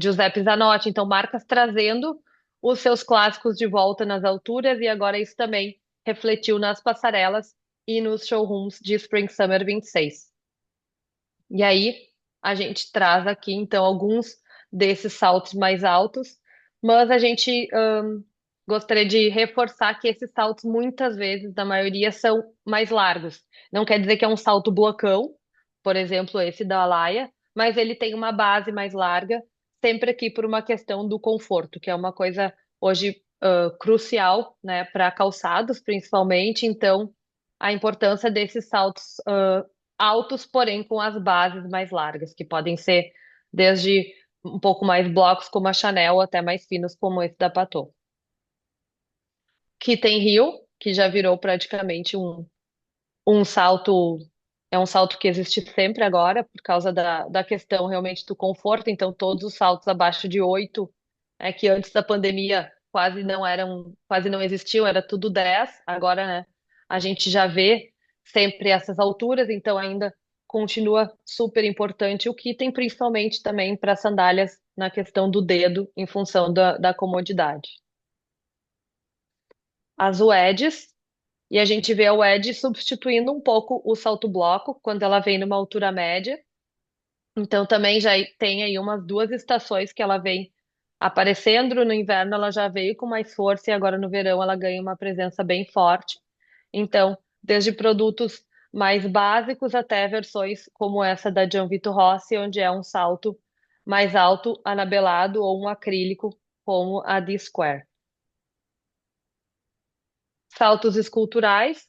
Giuseppe Zanotti. Então, marcas trazendo os seus clássicos de volta nas alturas, e agora isso também refletiu nas passarelas e nos showrooms de Spring Summer 26. E aí a gente traz aqui então alguns desses saltos mais altos, mas a gente gostaria de reforçar que esses saltos muitas vezes, na maioria, são mais largos. Não quer dizer que é um salto blocão, por exemplo, esse da Alaia, mas ele tem uma base mais larga, sempre aqui por uma questão do conforto, que é uma coisa hoje crucial, né, para calçados, principalmente. Então, a importância desses saltos altos, porém com as bases mais largas, que podem ser desde um pouco mais blocos, como a Chanel, até mais finos, como esse da Patou. Que tem Rio, que já virou praticamente um salto, é um salto que existe sempre agora, por causa da questão realmente do conforto. Então, todos os saltos abaixo de 8, que antes da pandemia quase não existiam, era tudo 10. Agora, né, a gente já vê sempre essas alturas, então ainda continua super importante o que tem principalmente também para sandálias na questão do dedo, em função da comodidade. As wedges, e a gente vê a wedge substituindo um pouco o salto bloco quando ela vem numa altura média. Então também já tem aí umas 2 estações que ela vem aparecendo. No inverno ela já veio com mais força, e agora no verão ela ganha uma presença bem forte. Então, desde produtos mais básicos até versões como essa da Gianvito Rossi, onde é um salto mais alto, anabelado ou um acrílico como a D-Square. Saltos esculturais,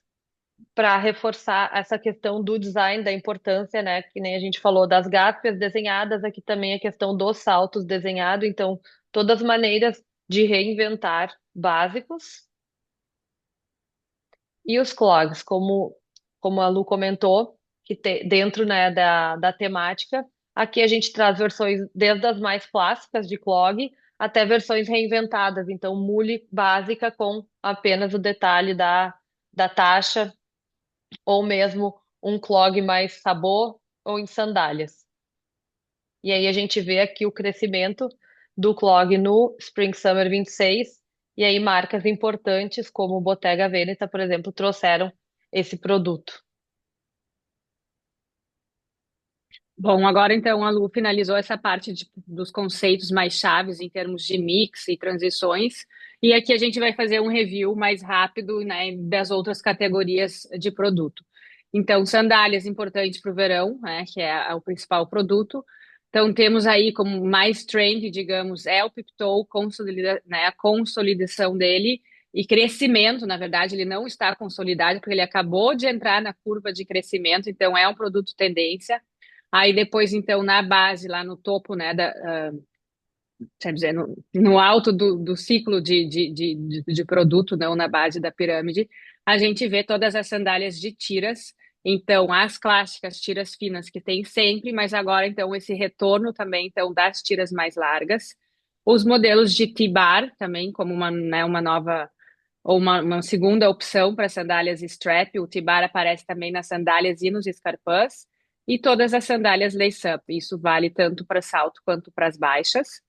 para reforçar essa questão do design, da importância, né? Que nem a gente falou das gáfias desenhadas, aqui também a questão dos saltos desenhados. Então, todas as maneiras de reinventar básicos. E os clogs, como a Lu comentou, dentro, né, da temática, aqui a gente traz versões desde as mais clássicas de clog até versões reinventadas. Então, mule básica com apenas o detalhe da taxa, ou mesmo um clog mais sabor ou em sandálias. E aí a gente vê aqui o crescimento do clog no Spring Summer 26, e aí marcas importantes como Bottega Veneta, por exemplo, trouxeram esse produto. Bom, agora então a Lu finalizou essa parte dos conceitos mais chaves em termos de mix e transições, e aqui a gente vai fazer um review mais rápido, né, das outras categorias de produto. Então, sandálias importantes para o verão, né, que é o principal produto. Então, temos aí como mais trend, digamos, é o Piptoe, né, a consolidação dele e crescimento, na verdade, ele não está consolidado, porque ele acabou de entrar na curva de crescimento, então é um produto tendência. Aí depois, então, na base, lá no topo, né, quer dizer, no alto do ciclo de produto, não na base da pirâmide, a gente vê todas as sandálias de tiras. Então, as clássicas tiras finas que tem sempre, mas agora, então, esse retorno também, então, das tiras mais largas. Os modelos de T-bar também, como uma, né, uma nova ou uma segunda opção para sandálias strap. O T-bar aparece também nas sandálias e nos escarpins. E todas as sandálias lace-up. Isso vale tanto para salto quanto para as baixas.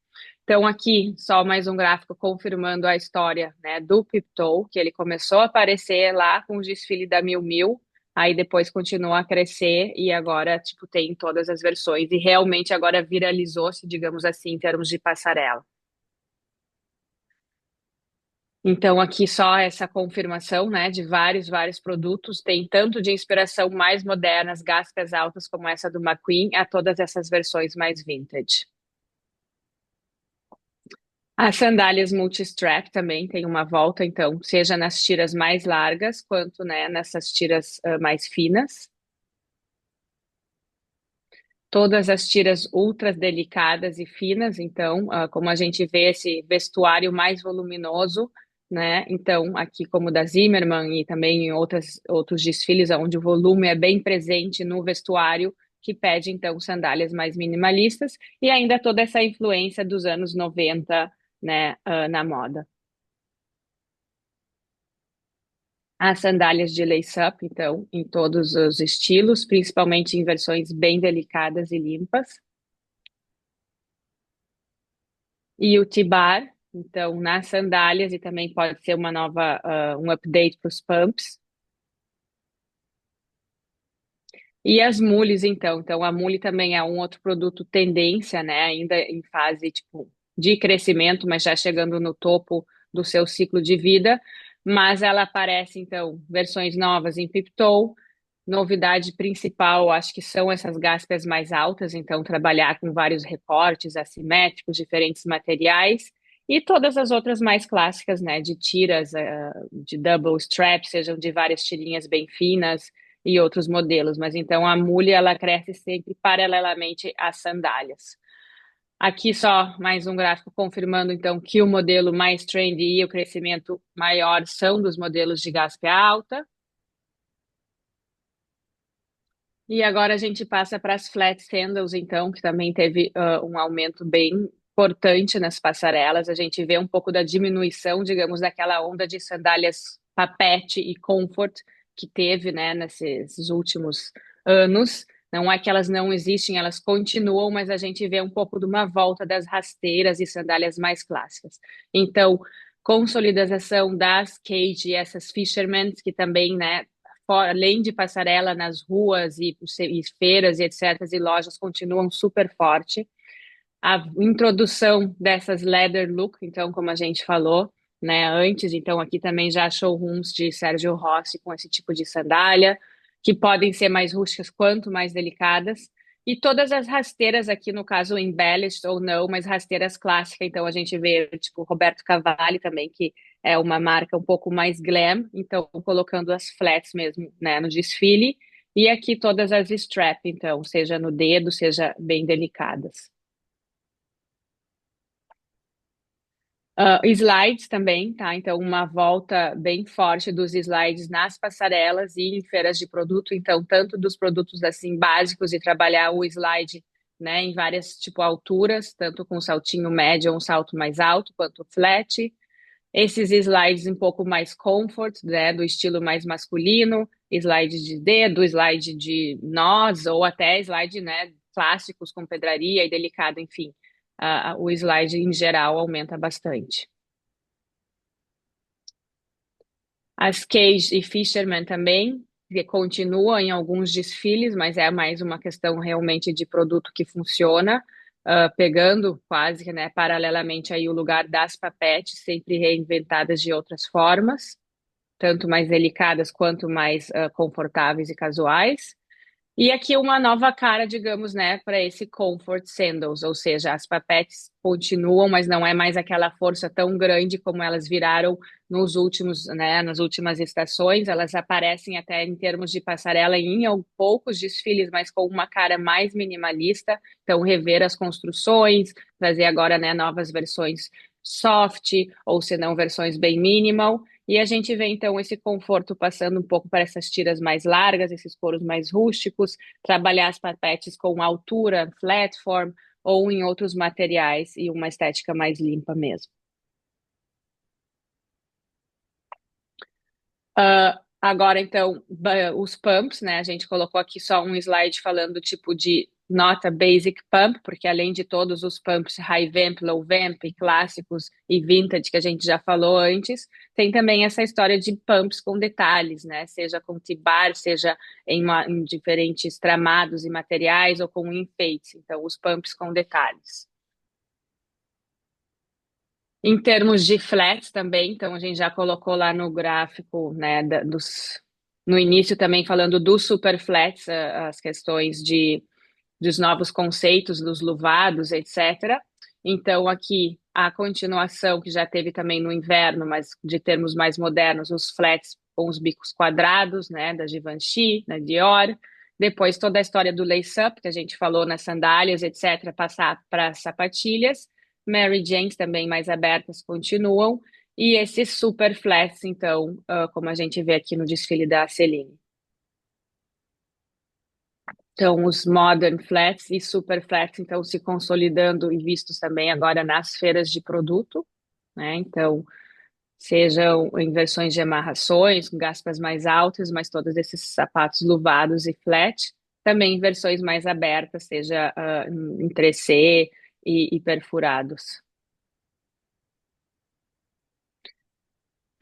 Então, aqui, só mais um gráfico confirmando a história, né, do Piptoe, que ele começou a aparecer lá com o desfile da Miu Miu, aí depois continuou a crescer e agora, tipo, tem todas as versões. E realmente agora viralizou-se, digamos assim, em termos de passarela. Então, aqui só essa confirmação, né, de vários produtos, tem tanto de inspiração mais modernas, gastas altas, como essa do McQueen, a todas essas versões mais vintage. As sandálias multi-strap também tem uma volta, então, seja nas tiras mais largas, quanto, né, nessas tiras mais finas. Todas as tiras ultra delicadas e finas, então, como a gente vê esse vestuário mais voluminoso, né? Então, aqui como da Zimmermann e também em outros desfiles, onde o volume é bem presente no vestuário, que pede, então, sandálias mais minimalistas, e ainda toda essa influência dos anos 90, né, na moda. As sandálias de lace-up, então, em todos os estilos, principalmente em versões bem delicadas e limpas. E o T-bar, então, nas sandálias, e também pode ser uma nova, um update para os pumps. E as mules, então. Então, a mule também é um outro produto tendência, né? Ainda em fase, tipo, de crescimento, mas já chegando no topo do seu ciclo de vida. Mas ela aparece, então, versões novas em Piptoe. Novidade principal, acho que são essas gaspes mais altas, então trabalhar com vários recortes assimétricos, diferentes materiais, e todas as outras mais clássicas, né, de tiras, de double strap, sejam de várias tirinhas bem finas e outros modelos. Mas então a mule, ela cresce sempre paralelamente às sandálias. Aqui só mais um gráfico confirmando então que o modelo mais trendy e o crescimento maior são dos modelos de gaspe alta. E agora a gente passa para as flat sandals, então, que também teve um aumento bem importante nas passarelas. A gente vê um pouco da diminuição, digamos, daquela onda de sandálias papete e comfort que teve, né, nesses últimos anos. Não é que elas não existem, elas continuam, mas a gente vê um pouco de uma volta das rasteiras e sandálias mais clássicas. Então, consolidação das Cage e essas Fishermans, que também, né, além de passarela nas ruas e feiras e etc., e lojas continuam super forte. A introdução dessas leather look, então, como a gente falou, né, antes, então aqui também já showrooms de Sergio Rossi com esse tipo de sandália, que podem ser mais rústicas quanto mais delicadas. E todas as rasteiras aqui, no caso, embellished ou não, mas rasteiras clássicas. Então, a gente vê, tipo, Roberto Cavalli também, que é uma marca um pouco mais glam. Então, colocando as flats mesmo, né, no desfile. E aqui todas as strap, então, seja no dedo, seja bem delicadas. Slides também, tá? Então, uma volta bem forte dos slides nas passarelas e em feiras de produto. Então, tanto dos produtos assim básicos e trabalhar o slide, né, em várias tipo alturas, tanto com saltinho médio ou um salto mais alto, quanto flat. Esses slides um pouco mais comfort, né, do estilo mais masculino, slide de dedo, slide de nós, ou até slide, né, clássicos com pedraria e delicado, enfim. O slide em geral aumenta bastante. As Cage e Fisherman também, que continuam em alguns desfiles, mas é mais uma questão realmente de produto que funciona, pegando quase que, né, paralelamente aí o lugar das papetes, sempre reinventadas de outras formas, tanto mais delicadas quanto mais confortáveis e casuais. E aqui uma nova cara, digamos, né, para esse comfort sandals, ou seja, as papetes continuam, mas não é mais aquela força tão grande como elas viraram nos últimos, né, nas últimas estações. Elas aparecem até em termos de passarela em poucos desfiles, mas com uma cara mais minimalista. Então, rever as construções, trazer agora, né, novas versões soft, ou se não, versões bem minimal. E a gente vê então esse conforto passando um pouco para essas tiras mais largas, esses coros mais rústicos, trabalhar as papetes com altura, flat form ou em outros materiais e uma estética mais limpa mesmo. Agora, então, os pumps, né? A gente colocou aqui só um slide falando tipo de nota basic pump, porque além de todos os pumps high vamp, low vamp, clássicos e vintage que a gente já falou antes, tem também essa história de pumps com detalhes, né? Seja com T-bar, seja em diferentes tramados e materiais ou com enfeites. Então, os pumps com detalhes. Em termos de flats também, então a gente já colocou lá no gráfico, né, no início também falando dos super flats, as questões dos novos conceitos, dos luvados, etc. Então aqui a continuação que já teve também no inverno, mas de termos mais modernos, os flats com os bicos quadrados, né, da Givenchy, da Dior. Depois toda a história do lace-up que a gente falou nas sandálias, etc., passar para sapatilhas. Mary Janes também mais abertas continuam. E esses super flats, então, como a gente vê aqui no desfile da Celine. Então, os modern flats e super flats, então, se consolidando e vistos também agora nas feiras de produto, né? Então, sejam em versões de amarrações, com gaspas mais altas, mas todos esses sapatos luvados e flat, também em versões mais abertas, seja em 3C e perfurados.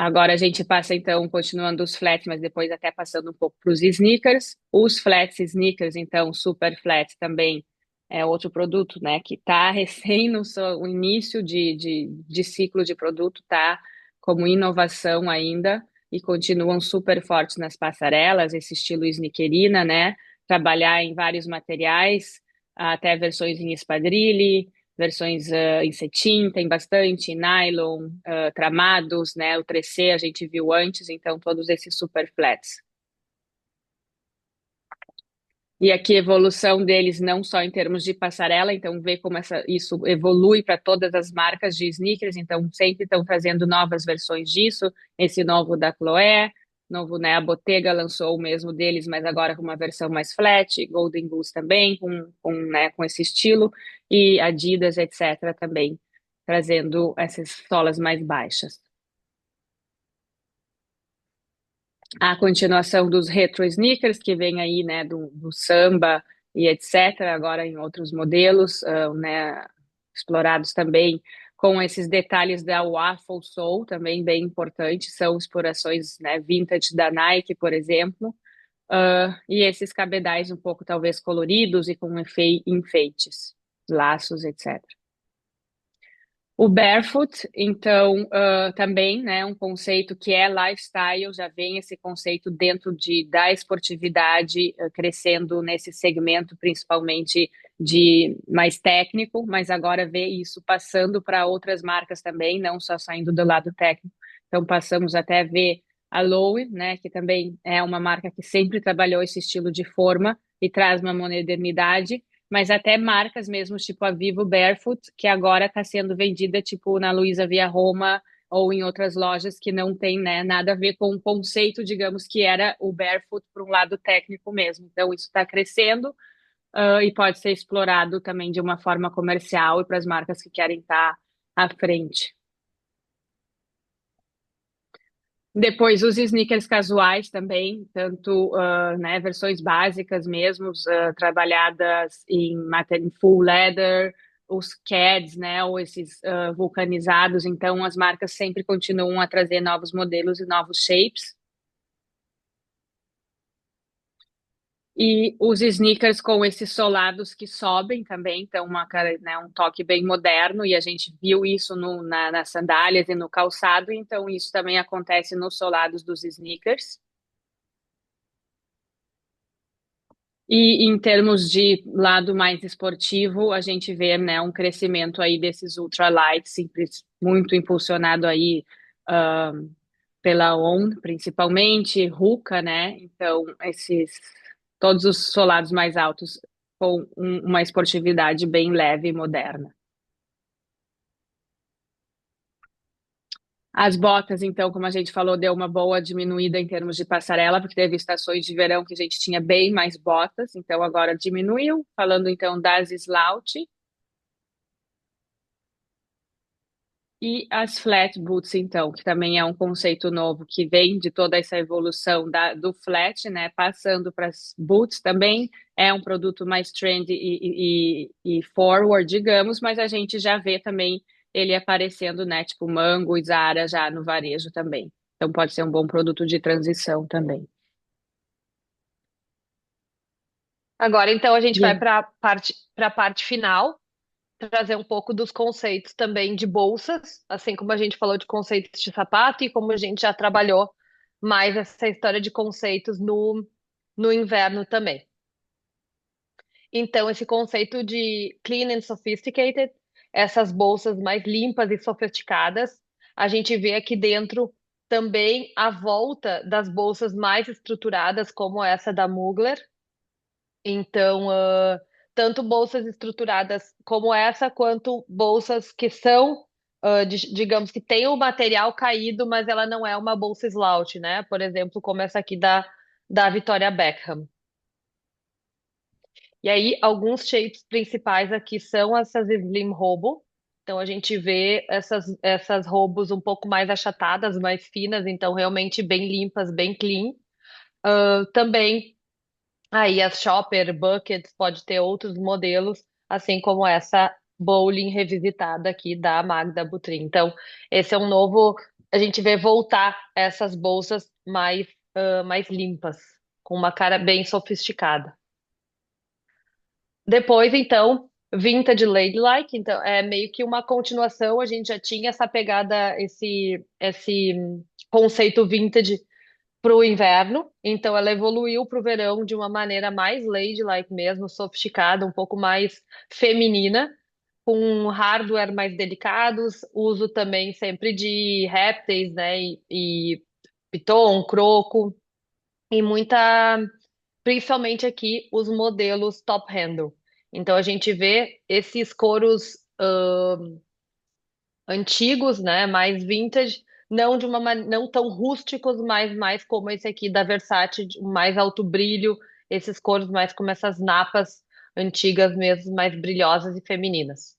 Agora a gente passa então, continuando os flats, mas depois até passando um pouco para os sneakers. Os flats sneakers, então, super flats também é outro produto, né, que está recém no seu início de ciclo de produto, tá como inovação ainda e continuam super fortes nas passarelas, esse estilo sneakerina, né, trabalhar em vários materiais, até versões em espadrille, versões em cetim, tem bastante, nylon, tramados, né? O 3C a gente viu antes, então todos esses super flats. E aqui a evolução deles não só em termos de passarela, então ver como isso evolui para todas as marcas de sneakers, então sempre estão trazendo novas versões disso, esse novo da Chloé, novo, né, a Bottega lançou o mesmo deles, mas agora com uma versão mais flat, Golden Goose também, né, com esse estilo, e Adidas, etc., também trazendo essas solas mais baixas. A continuação dos retro sneakers, que vem aí, né, do samba e etc., agora em outros modelos, né, explorados também com esses detalhes da Waffle Sole, também bem importantes, são explorações, né, vintage da Nike, por exemplo, e esses cabedais um pouco talvez coloridos e com enfeites, laços, etc. O barefoot, então, também, né, um conceito que é lifestyle, já vem esse conceito dentro da esportividade, crescendo nesse segmento, principalmente de mais técnico, mas agora vê isso passando para outras marcas também, não só saindo do lado técnico. Então, passamos até a ver a Loewe, né, que também é uma marca que sempre trabalhou esse estilo de forma e traz uma modernidade, mas até marcas mesmo, tipo a Vivo Barefoot, que agora está sendo vendida tipo na Luiza Via Roma ou em outras lojas que não tem, né, nada a ver com o conceito, digamos, que era o barefoot para um lado técnico mesmo. Então, isso está crescendo, e pode ser explorado também de uma forma comercial e para as marcas que querem estar à frente. Depois, os sneakers casuais também, tanto né, versões básicas mesmo, trabalhadas em full leather, os CADs, né, ou esses vulcanizados. Então, as marcas sempre continuam a trazer novos modelos e novos shapes. E os sneakers com esses solados que sobem também, então né, um toque bem moderno, e a gente viu isso nas sandálias e no calçado, então isso também acontece nos solados dos sneakers. E em termos de lado mais esportivo, a gente vê, né, um crescimento aí desses ultralights, sempre muito impulsionado aí ah, pela ON, principalmente, Hoka, né? Então, todos os solados mais altos com uma esportividade bem leve e moderna. As botas, então, como a gente falou, deu uma boa diminuída em termos de passarela, porque teve estações de verão que a gente tinha bem mais botas, então agora diminuiu. Falando então das Slout e as flat boots, então, que também é um conceito novo que vem de toda essa evolução do flat, né? Passando para as boots também é um produto mais trendy e forward, digamos, mas a gente já vê também ele aparecendo, né? Tipo Mango e Zara já no varejo também. Então pode ser um bom produto de transição também. Agora, então, a gente vai Yeah. para a parte final, trazer um pouco dos conceitos também de bolsas, assim como a gente falou de conceitos de sapato e como a gente já trabalhou mais essa história de conceitos no inverno também. Então, esse conceito de clean and sophisticated, essas bolsas mais limpas e sofisticadas, a gente vê aqui dentro também a volta das bolsas mais estruturadas, como essa da Mugler. Então, tanto bolsas estruturadas como essa, quanto bolsas que são, digamos que tem o material caído, mas ela não é uma bolsa slouch, né? Por exemplo, como essa aqui da Victoria Beckham. E aí, alguns shapes principais aqui são essas Slim Robo. Então, a gente vê essas robos um pouco mais achatadas, mais finas, então realmente bem limpas, bem clean. Também, aí as Shopper Buckets pode ter outros modelos, assim como essa Bowling revisitada aqui da Magda Butrin. Então, esse é um novo. A gente vê voltar essas bolsas mais limpas, com uma cara bem sofisticada. Depois, então, Vintage Ladylike, então é meio que uma continuação, a gente já tinha essa pegada, esse conceito vintage para o inverno, então ela evoluiu para o verão de uma maneira mais ladylike mesmo, sofisticada, um pouco mais feminina, com hardware mais delicados, uso também sempre de répteis, né, e piton, croco, e muita principalmente aqui os modelos top handle. Então a gente vê esses couros antigos, né, mais vintage, não não tão rústicos, mas mais como esse aqui da Versace, mais alto brilho, esses couros mais como essas napas antigas mesmo, mais brilhosas e femininas.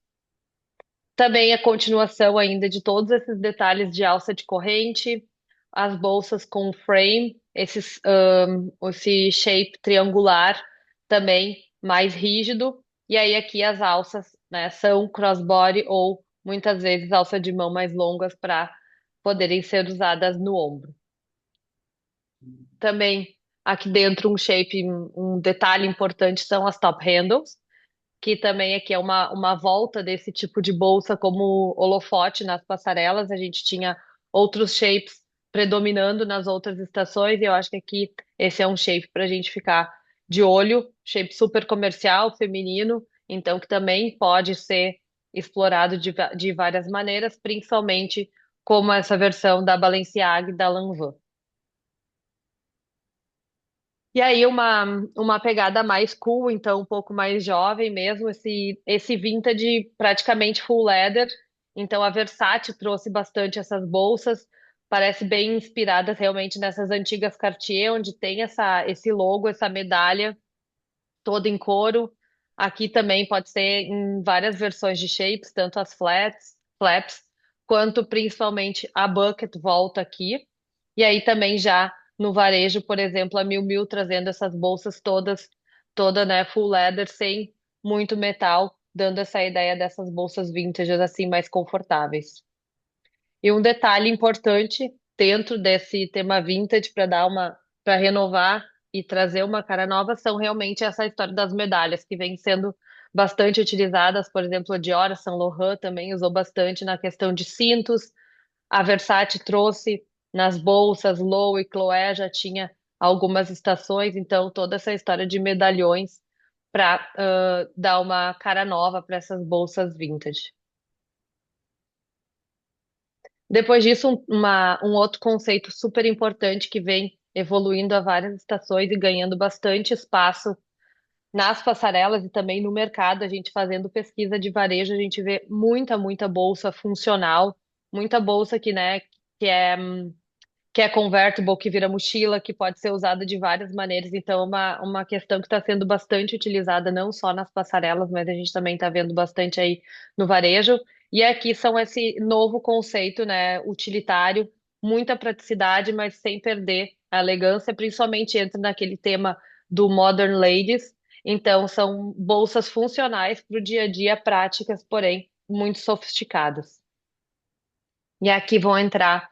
Também a continuação ainda de todos esses detalhes de alça de corrente, as bolsas com frame, esse shape triangular também mais rígido. E aí aqui as alças, né, são crossbody ou muitas vezes alça de mão mais longas para poderem ser usadas no ombro. Também aqui dentro um detalhe importante são as top handles. que também aqui é uma volta desse tipo de bolsa como holofote nas passarelas. A gente tinha outros shapes predominando nas outras estações, e eu acho que aqui esse é um shape para a gente ficar de olho, shape super comercial, feminino, então que também pode ser explorado de várias maneiras, principalmente como essa versão da Balenciaga e da Lanvin. E aí uma pegada mais cool, então um pouco mais jovem mesmo, esse vintage praticamente full leather. Então a Versace trouxe bastante essas bolsas, parece bem inspiradas realmente nessas antigas Cartier, onde tem esse logo, essa medalha toda em couro. Aqui também pode ser em várias versões de shapes, tanto as flaps, quanto principalmente a bucket volta aqui. E aí também já no varejo, por exemplo, a Miu Miu trazendo essas bolsas toda, né, full leather, sem muito metal, dando essa ideia dessas bolsas vintage assim mais confortáveis. E um detalhe importante dentro desse tema vintage para renovar e trazer uma cara nova são realmente essa história das medalhas que vem sendo bastante utilizadas, por exemplo, a Dior, a Saint Laurent também usou bastante na questão de cintos. A Versace trouxe nas bolsas, Loewe e Chloé já tinha algumas estações, então toda essa história de medalhões para dar uma cara nova para essas bolsas vintage. Depois disso, um outro conceito super importante que vem evoluindo a várias estações e ganhando bastante espaço nas passarelas e também no mercado, a gente fazendo pesquisa de varejo, a gente vê muita bolsa funcional, muita bolsa que é, que é convertible, que vira mochila, que pode ser usada de várias maneiras. Então, uma questão que está sendo bastante utilizada não só nas passarelas, mas a gente também está vendo bastante aí no varejo. E aqui são esse novo conceito, né, utilitário, muita praticidade, mas sem perder a elegância, principalmente entra naquele tema do Modern Ladies. Então, são bolsas funcionais para o dia a dia, práticas, porém muito sofisticadas. E aqui vão entrar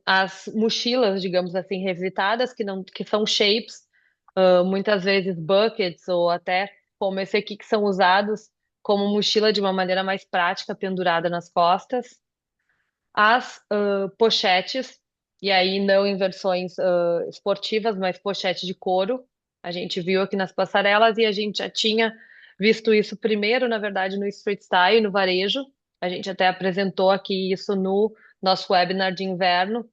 as mochilas, digamos assim, revisitadas, que são shapes, muitas vezes buckets ou até como esse aqui que são usados como mochila de uma maneira mais prática, pendurada nas costas. As pochetes, e aí não em versões esportivas, mas pochete de couro. A gente viu aqui nas passarelas e a gente já tinha visto isso primeiro, na verdade, no Street Style, no varejo. A gente até apresentou aqui isso no nosso webinar de inverno.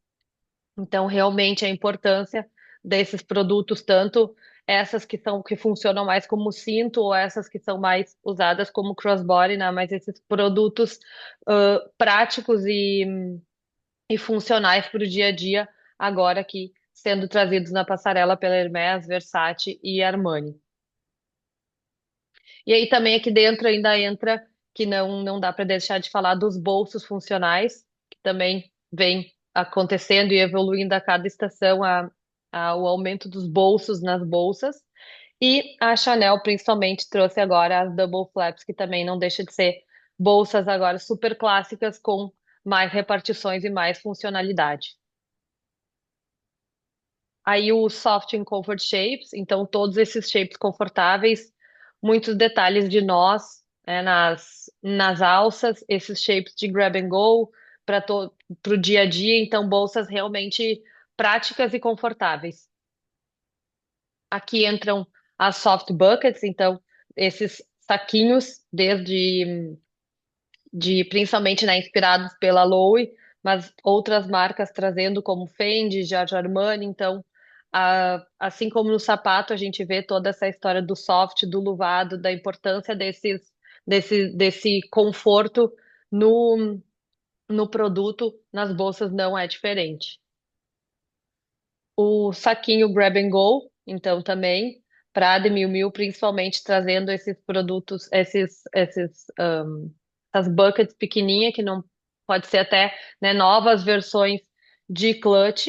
Então, realmente a importância desses produtos, tanto essas que funcionam mais como cinto ou essas que são mais usadas como crossbody, né? Mas esses produtos práticos e funcionais para o dia a dia, agora aqui sendo trazidos na passarela pela Hermès, Versace e Armani. E aí também aqui dentro ainda entra que não dá para deixar de falar dos bolsos funcionais, que também vem acontecendo e evoluindo a cada estação o aumento dos bolsos nas bolsas. E a Chanel principalmente trouxe agora as double flaps, que também não deixa de ser bolsas agora super clássicas com mais repartições e mais funcionalidade. Aí o Soft and Comfort Shapes, então todos esses shapes confortáveis, muitos detalhes de nós nas alças, esses shapes de grab and go para o dia a dia, então bolsas realmente práticas e confortáveis. Aqui entram as soft buckets, então esses saquinhos principalmente, né, inspirados pela Loewe, mas outras marcas trazendo como Fendi, Giorgio Armani, então assim como no sapato a gente vê toda essa história do soft, do luvado, da importância desse conforto no, no produto, nas bolsas não é diferente. O saquinho Grab and Go, então também, Prada e Miu Miu, principalmente trazendo esses produtos, essas buckets pequenininha, que não pode ser até, né, novas versões de clutch,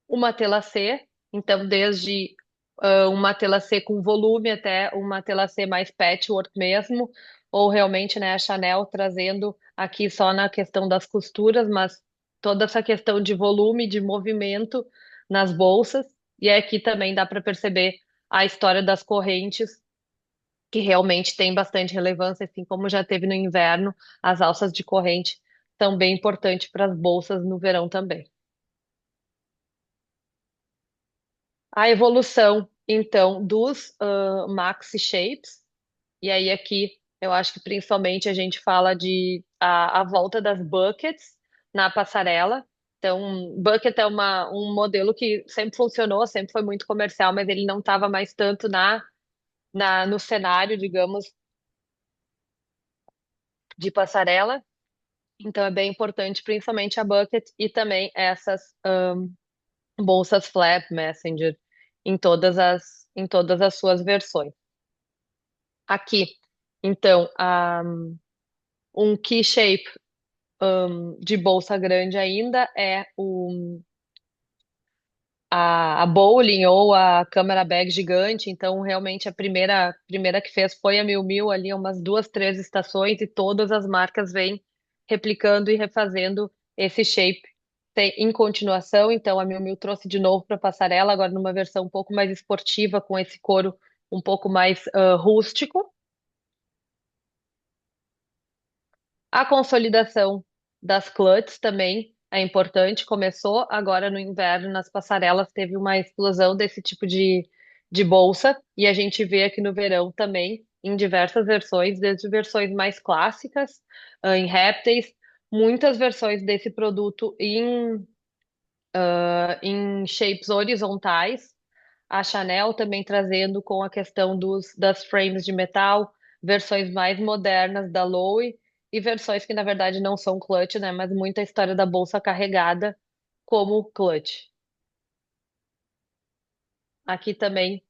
uma tela C, então desde uma tela C com volume até uma tela C mais patchwork mesmo, ou realmente, né, a Chanel trazendo aqui só na questão das costuras, mas toda essa questão de volume, de movimento nas bolsas, e aqui também dá para perceber a história das correntes, que realmente tem bastante relevância, assim como já teve no inverno, as alças de corrente são bem importantes para as bolsas no verão também. A evolução, então, dos maxi shapes, e aí aqui eu acho que principalmente a gente fala de a volta das buckets na passarela. Então, bucket é um modelo que sempre funcionou, sempre foi muito comercial, mas ele não estava mais tanto no cenário, digamos, de passarela. Então é bem importante, principalmente a bucket e também essas bolsas flap messenger em todas as suas versões. Aqui, então, um key shape de bolsa grande ainda é a bowling ou a camera bag gigante. Então, realmente, a primeira que fez foi a Miu Miu ali, umas duas, três estações, e todas as marcas vêm replicando e refazendo esse shape em continuação. Então, a Miu Miu trouxe de novo para passarela, agora numa versão um pouco mais esportiva, com esse couro um pouco mais rústico. A consolidação das clutches também é importante. Começou agora no inverno, nas passarelas, teve uma explosão desse tipo de bolsa, e a gente vê aqui no verão também, em diversas versões, desde versões mais clássicas, em répteis, muitas versões desse produto em shapes horizontais. A Chanel também trazendo com a questão das frames de metal, versões mais modernas da Loewe e versões que na verdade não são clutch, né? Mas muita história da bolsa carregada como clutch. Aqui também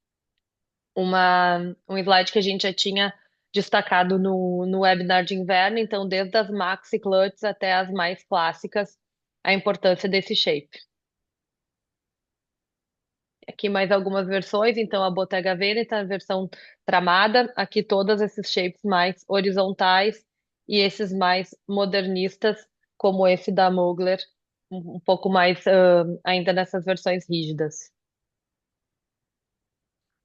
um slide que a gente já tinha destacado no webinar de inverno, então desde as maxi clutches até as mais clássicas, a importância desse shape. Aqui mais algumas versões, então a Bottega Veneta, a versão tramada, aqui todos esses shapes mais horizontais e esses mais modernistas, como esse da Mugler, um pouco mais ainda nessas versões rígidas.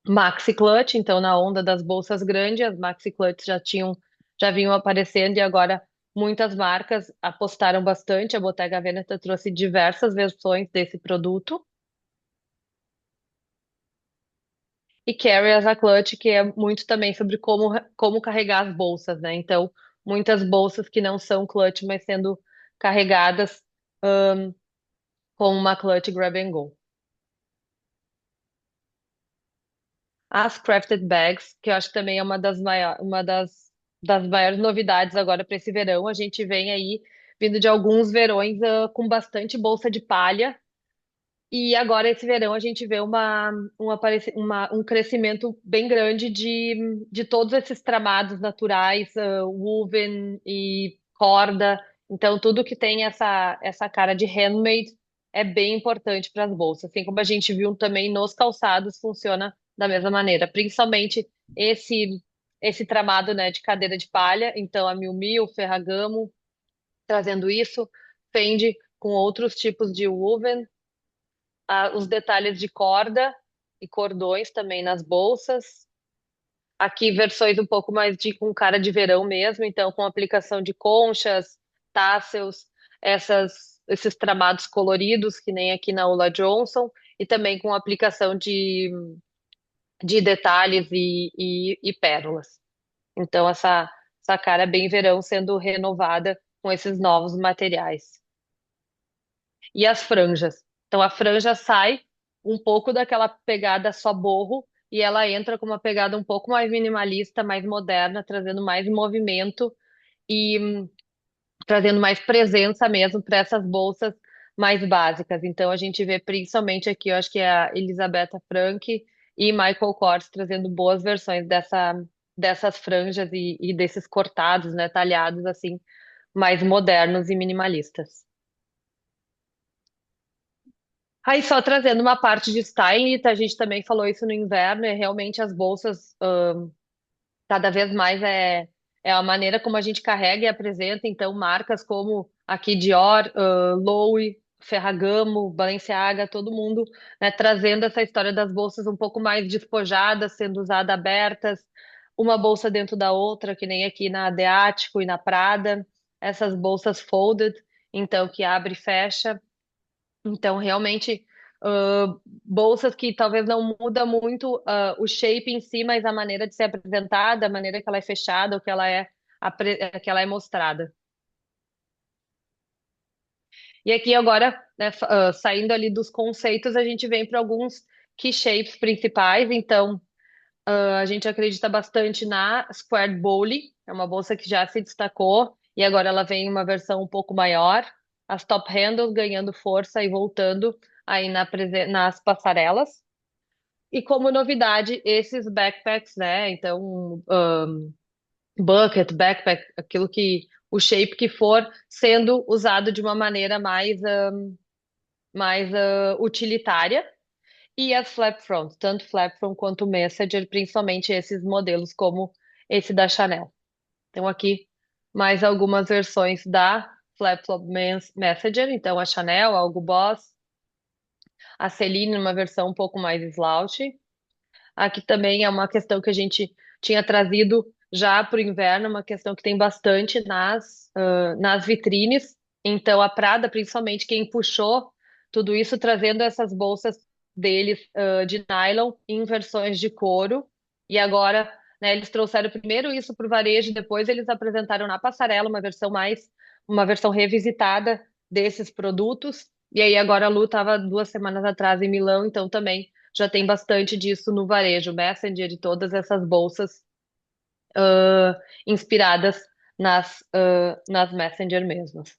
Maxi Clutch, então na onda das bolsas grandes, as Maxi Clutch já vinham aparecendo e agora muitas marcas apostaram bastante. A Bottega Veneta trouxe diversas versões desse produto. E Carry as a Clutch, que é muito também sobre como carregar as bolsas, né? Então, muitas bolsas que não são clutch, mas sendo carregadas com uma clutch grab and go. As crafted bags, que eu acho que também é das maiores novidades agora para esse verão. A gente vem aí vindo de alguns verões com bastante bolsa de palha. E agora, esse verão, a gente vê um crescimento bem grande de todos esses tramados naturais, woven e corda. Então, tudo que tem essa cara de handmade é bem importante para as bolsas. Assim como a gente viu também nos calçados, funciona da mesma maneira. Principalmente esse tramado, né, de cadeira de palha. Então, a Miu Miu, Ferragamo, trazendo isso. Fendi com outros tipos de woven, os detalhes de corda e cordões também nas bolsas. Aqui versões um pouco mais com cara de verão mesmo, então com aplicação de conchas, tassels, esses tramados coloridos, que nem aqui na Ulla Johnson, e também com aplicação de detalhes e pérolas. Então essa cara é bem verão sendo renovada com esses novos materiais. E as franjas. Então a franja sai um pouco daquela pegada só borro e ela entra com uma pegada um pouco mais minimalista, mais moderna, trazendo mais movimento e trazendo mais presença mesmo para essas bolsas mais básicas. Então a gente vê principalmente aqui, eu acho que é a Elisabetta Frank e Michael Kors trazendo boas versões dessas franjas e desses cortados, né, talhados assim, mais modernos e minimalistas. Aí só trazendo uma parte de styling, tá? A gente também falou isso no inverno, é realmente as bolsas cada vez mais é a maneira como a gente carrega e apresenta, então marcas como aqui Dior, Loewe, Ferragamo, Balenciaga, todo mundo, né, trazendo essa história das bolsas um pouco mais despojadas, sendo usadas abertas, uma bolsa dentro da outra, que nem aqui na Adéatico e na Prada, essas bolsas folded, então que abre e fecha. Então, realmente, bolsas que talvez não muda muito o shape em si, mas a maneira de ser apresentada, a maneira que ela é fechada, o que ela é, que ela é mostrada. E aqui agora, né, saindo ali dos conceitos, a gente vem para alguns key shapes principais. Então, a gente acredita bastante na Squared Bowling, é uma bolsa que já se destacou e agora ela vem em uma versão um pouco maior. As top handles ganhando força e voltando aí nas passarelas. E como novidade, esses backpacks, né? Então, bucket, backpack, aquilo que o shape que for sendo usado de uma maneira mais utilitária. E as flap front, tanto flap front quanto messenger, principalmente esses modelos como esse da Chanel. Então aqui mais algumas versões da flap flop messenger, então a Chanel, a Hugo Boss, a Celine numa versão um pouco mais slouch. Aqui também é uma questão que a gente tinha trazido já para o inverno, uma questão que tem bastante nas vitrines. Então, a Prada, principalmente, quem puxou tudo isso, trazendo essas bolsas deles de nylon em versões de couro. E agora, né, eles trouxeram primeiro isso para o varejo, depois eles apresentaram na passarela uma versão revisitada desses produtos. E aí agora a Lu estava 2 semanas atrás em Milão, então também já tem bastante disso no varejo, Messenger e todas essas bolsas inspiradas nas Messenger mesmas.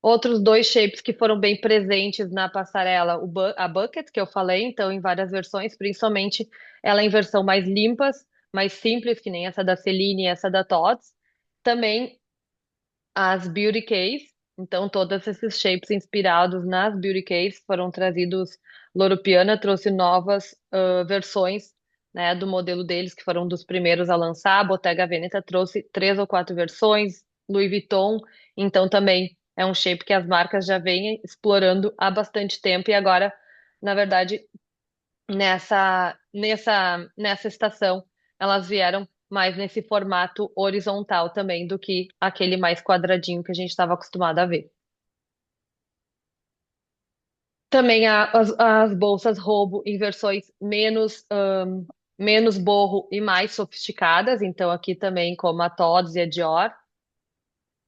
Outros dois shapes que foram bem presentes na passarela, a Bucket, que eu falei, então em várias versões, principalmente ela em versão mais limpas, mais simples, que nem essa da Celine e essa da Tod's. Também as Beauty Case, então todos esses shapes inspirados nas Beauty Case foram trazidos. Loro Piana trouxe novas versões, né, do modelo deles, que foram dos primeiros a lançar. A Bottega Veneta trouxe 3 ou 4 versões. Louis Vuitton, então também é um shape que as marcas já vêm explorando há bastante tempo e agora, na verdade, nessa estação, elas vieram mais nesse formato horizontal também do que aquele mais quadradinho que a gente estava acostumado a ver. Também as bolsas roubo em versões menos borro e mais sofisticadas, então aqui também como a Tod's e a Dior.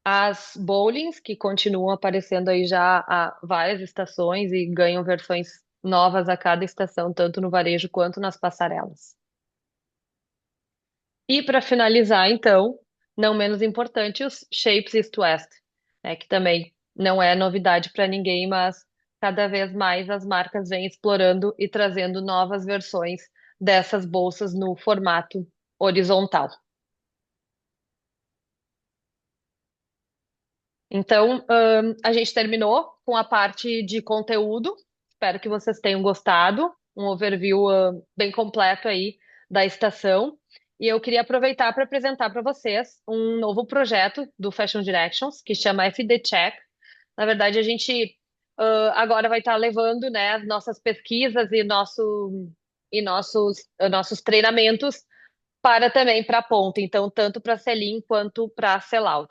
As bowlings, que continuam aparecendo aí já há várias estações e ganham versões novas a cada estação, tanto no varejo quanto nas passarelas. E para finalizar, então, não menos importante, os Shapes East West, né, que também não é novidade para ninguém, mas cada vez mais as marcas vêm explorando e trazendo novas versões dessas bolsas no formato horizontal. Então, a gente terminou com a parte de conteúdo. Espero que vocês tenham gostado. Um overview, bem completo aí da estação. E eu queria aproveitar para apresentar para vocês um novo projeto do Fashion Directions, que chama FD Check. Na verdade, a gente agora vai estar levando, né, as nossas pesquisas e nossos treinamentos para também para a ponta. Então, tanto para sell-in quanto para sell-out.